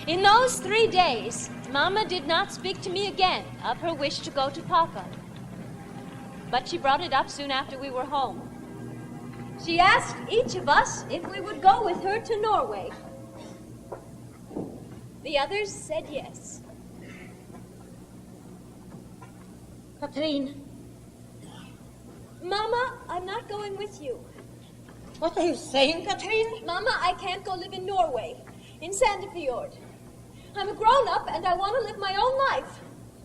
In those 3 days, Mama did not speak to me again of her wish to go to Papa. But she brought it up soon after we were home. She asked each of us if we would go with her to Norway. The others said yes. Kathryn. Mama, I'm not going with you. What are you saying, Kathryn? Mama, I can't go live in Norway, in Sandefjord. I'm a grown-up and I want to live my own life.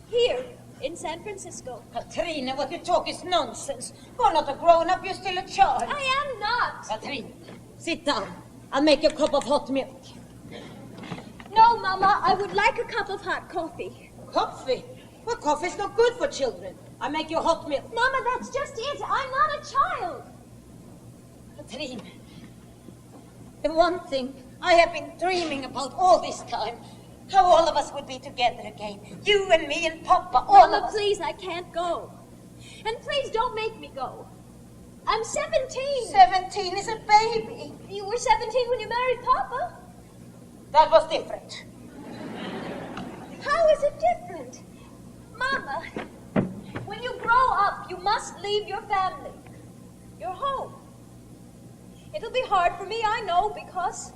Here, in San Francisco. Kathryn, what you talk is nonsense. You're not a grown-up, you're still a child. I am not. Kathryn, sit down. I'll make you a cup of hot milk. No, Mama, I would like a cup of hot coffee. Coffee? Well, coffee's not good for children. I'll make you hot milk. Mama, that's just it. I'm not a child. Kathryn, the one thing I have been dreaming about all this time, how all of us would be together again. You and me and Papa, all Mama, of us. please, I can't go. And please don't make me go. I'm 17. 17 is a baby. You were 17 when you married Papa. That was different. How is it different? Mama, when you grow up, you must leave your family, your home. It'll be hard for me, I know, because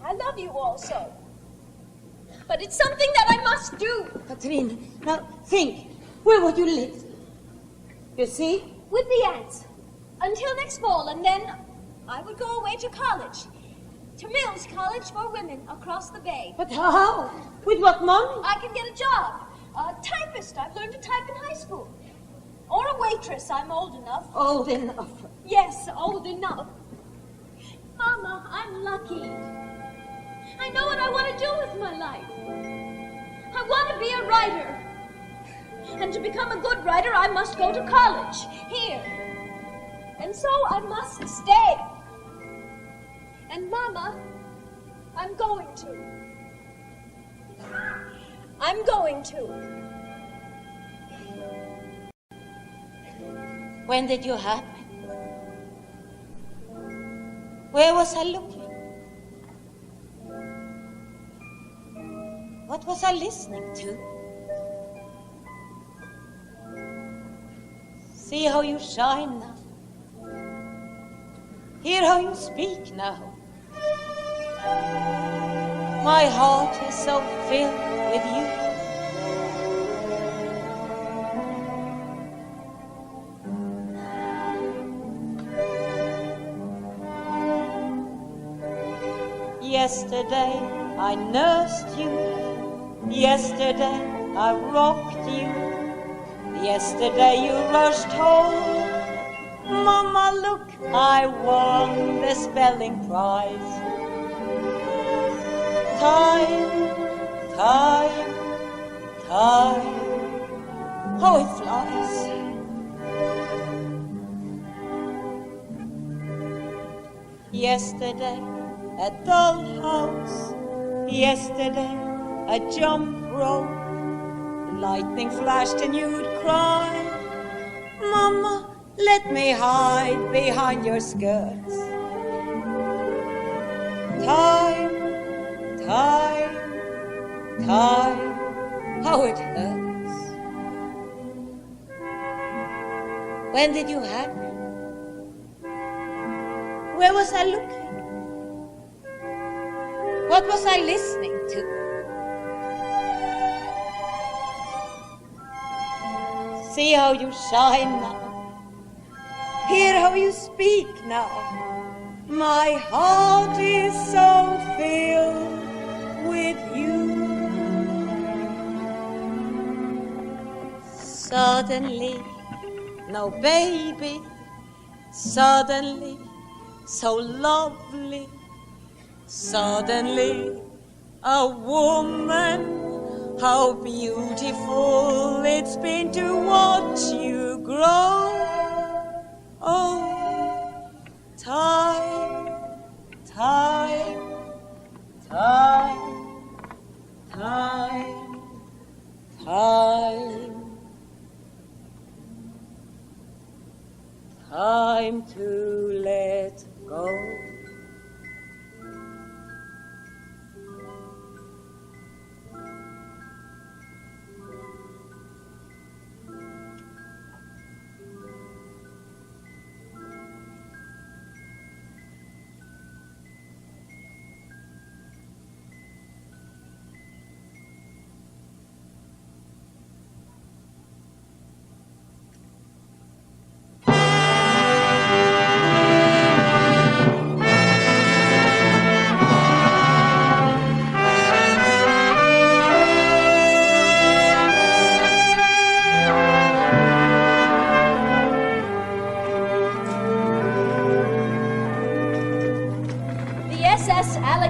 I love you also. But it's something that I must do. Kathryn, now think, where would you live? You see? With the aunts. Until next fall, and then I would go away to college. To Mills College for Women across the bay. But how? With what money? I can get a job. A typist. I've learned to type in high school. Or a waitress. I'm old enough. Old enough? Yes, old enough. Mama, I'm lucky. I know what I want to do with my life. I want to be a writer. And to become a good writer, I must go to college. Here. And so I must stay. And Mama, I'm going to. I'm going to. When did you happen? Where was I looking? What was I listening to? See how you shine now. Hear how you speak now. My heart is so filled with you. Yesterday I nursed you. Yesterday I rocked you. Yesterday you rushed home. Mama, look, I won the spelling prize. Time, time, time, how it flies. Yesterday, a dollhouse. Yesterday, a jump rope. Lightning flashed and you'd cry. Mama, let me hide behind your skirts. Time, time, time, how it hurts. When did you have me? Where was I looking? What was I listening to? See how you shine now. Hear how you speak now. My heart is so filled with you. Suddenly, no baby. Suddenly, so lovely. Suddenly, a woman. How beautiful it's been to watch you grow. Oh, time, time, time, time, time, time to let go.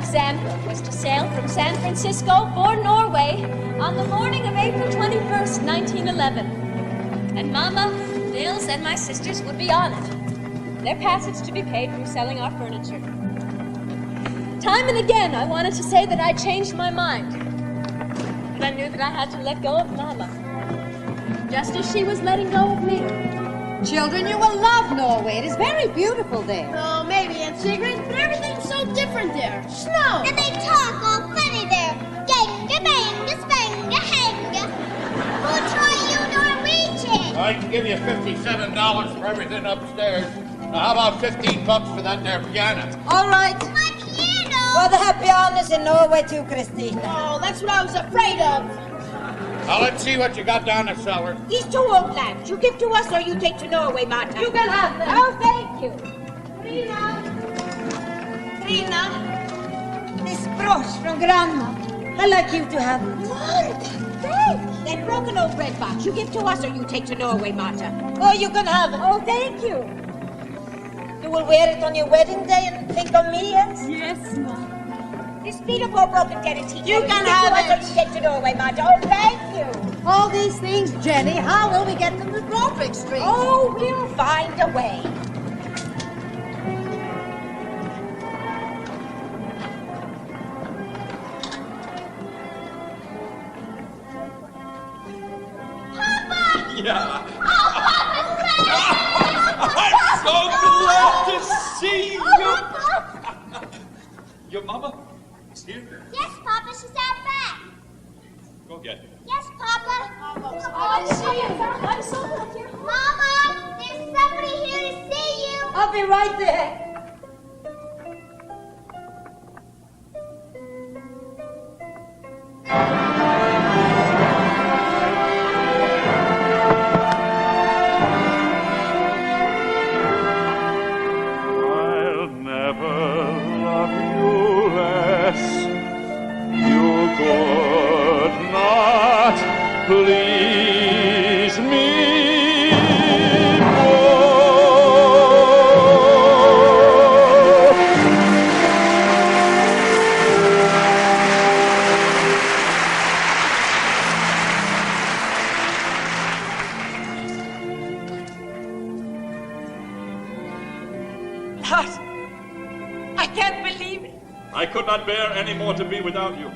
Alexandra was to sail from San Francisco for Norway on the morning of April 21st, 1911. And Mama, Nils, and my sisters would be on it. Their passage to be paid from selling our furniture. Time and again, I wanted to say that I changed my mind. But I knew that I had to let go of Mama, just as she was letting go of me. Children, you will love Norway. It is very beautiful there. Oh, maybe, Aunt Sigrid, but everything's so different there. Snow. And they talk all funny there. Ganga, banga, spanga, hanga. Who'll try you Norwegian? I can give you $57 for everything upstairs. Now, how about $15 for that there piano? All right. My piano. Well, they have pianos in Norway too, Christina. Oh, that's what I was afraid of. Now, let's see what you got down the cellar. These 2 old lamps, you give to us or you take to Norway, Martha? You can have them. Oh, thank you. Trina, this brooch from Grandma. I'd like you to have it. What? Thanks. That broken old bread box, you give to us or you take to Norway, Martha? Oh, you can have it. Oh, thank you. You will wear it on your wedding day and think of me, yes? Yes, Mom. This beautiful broken guarantee. You can have it. You get to Norway, Martha. Oh, thank you. All these things, Jenny, how will we get them to Broadway Street? Oh, we'll find a way. Papa! Yeah. Oh, Papa! I'm so glad to see you. Your mama is here? Yes, Papa, she's out back. Go get her. Yes, Papa. Oh, I see you. I'm so glad you're home. Mama, there's somebody here to see you. I'll be right there. I'll never love you less. You could not please me more. Lars, I can't believe it. I could not bear any more to be without you.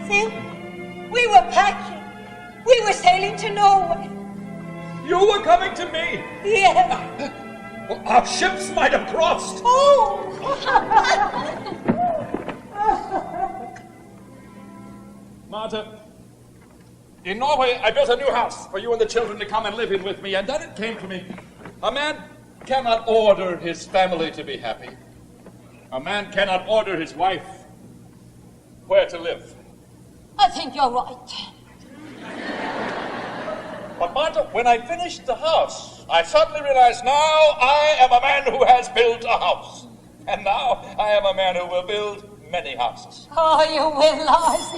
Phil, we were packing. We were sailing to Norway. You were coming to me. Yes. Well, our ships might have crossed. Oh! Martha, in Norway, I built a new house for you and the children to come and live in with me, and then it came to me. A man cannot order his family to be happy. A man cannot order his wife where to live. I think you're right. But Martha, when I finished the house, I suddenly realized now I am a man who has built a house. And now I am a man who will build many houses. Oh, you will, Lars.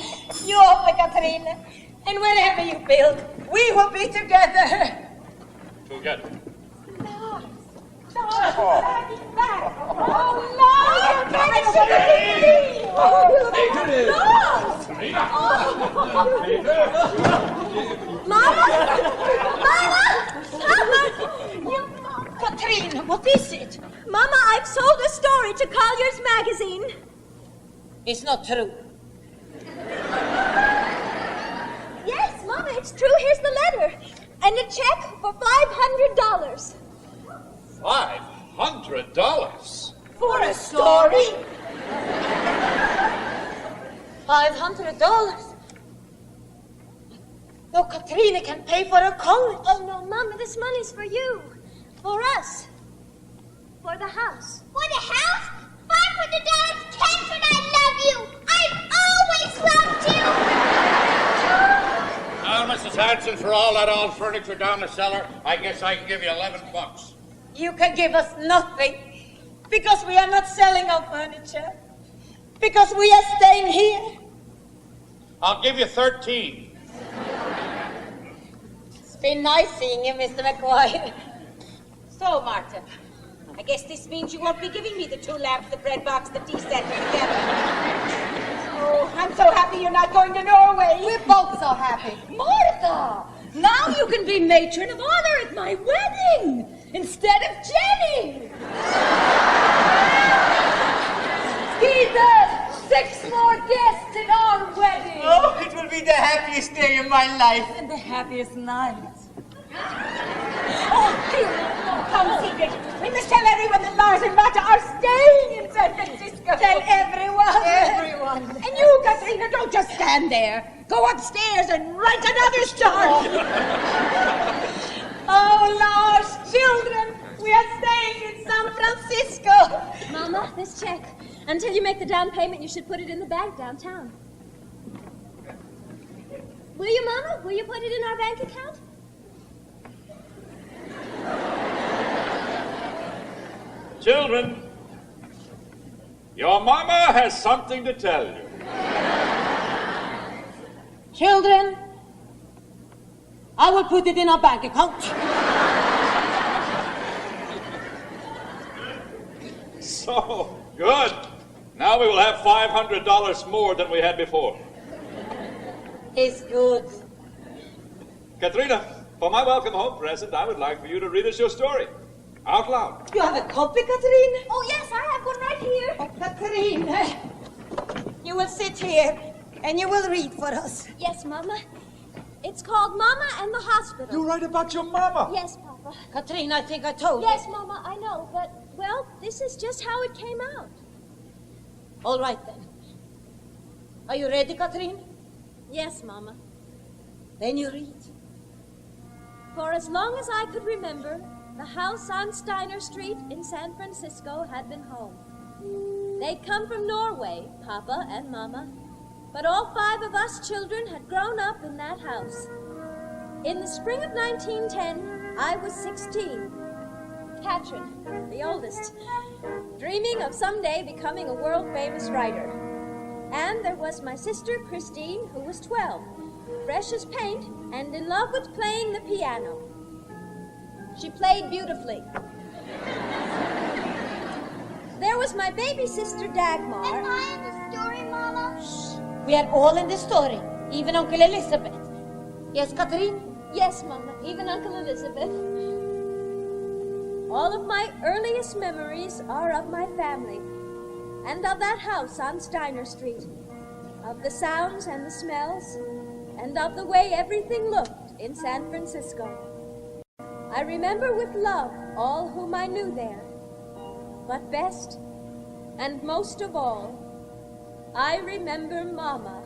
You open, Kathryn. And whenever you build, we will be together. Together. Lars, back. Oh, Lars, you're coming to me. Mama! Kathryn, what is it? Mama, I've sold a story to Collier's magazine. It's not true. Yes, Mama, it's true. Here's the letter. And a check for $500. $500? For a story? $500? No, Kathryn can pay for her college. Oh, no, Mama, this money's for you. For us. For the house. For the house? $500, Kathryn, I love you. I've always loved you. Now, Mrs. Hanson, for all that old furniture down the cellar, I guess I can give you $11. You can give us nothing because we are not selling our furniture. Because we are staying here. I'll give you 13. It's been nice seeing you, Mr. McGuire. So, Martin, I guess this means you won't be giving me the 2 lamps, the bread box, the tea set, and the together. Oh, I'm so happy you're not going to Norway. We're both so happy. Martha! Now you can be matron of honor at my wedding instead of Jenny. Skeeter, 6 more guests in our wedding. Oh, it will be the happiest day of my life. And the happiest night. Oh, dear. Oh, come, Sigrid. We must tell everyone that Lars and Martha are staying in San Francisco. Tell everyone. Everyone. And you, Kathryn, don't just stand there. Go upstairs and write another story. Oh, Lars, children, we are staying in San Francisco. Mama, this check. Until you make the down payment, you should put it in the bank downtown. Will you, Mama? Will you put it in our bank account? Children, your mama has something to tell you. Children, I will put it in our bank account. So, good. Now we will have $500 more than we had before. It's good. Katrina, for my welcome home present, I would like for you to read us your story. Out loud. You have a copy, Kathryn? Oh, yes, I have one right here. Oh, Kathryn, you will sit here and you will read for us. Yes, Mama. It's called Mama and the Hospital. You write about your mama. Yes, Papa. Kathryn, I think I told you. Yes, Mama, I know, but, well, this is just how it came out. All right, then. Are you ready, Kathryn? Yes, Mama. Then you read. For as long as I could remember, the house on Steiner Street in San Francisco had been home. They'd come from Norway, Papa and Mama, but all 5 of us children had grown up in that house. In the spring of 1910, I was 16. Kathryn, the oldest, dreaming of someday becoming a world-famous writer. And there was my sister, Christine, who was 12, fresh as paint and in love with playing the piano. She played beautifully. There was my baby sister, Dagmar. Am I in the story, Mama? Shh. We are all in the story, even Uncle Elizabeth. Yes, Kathryn? Yes, Mama, even Uncle Elizabeth. All of my earliest memories are of my family and of that house on Steiner Street, of the sounds and the smells, and of the way everything looked in San Francisco. I remember with love all whom I knew there, but best and most of all, I remember Mama.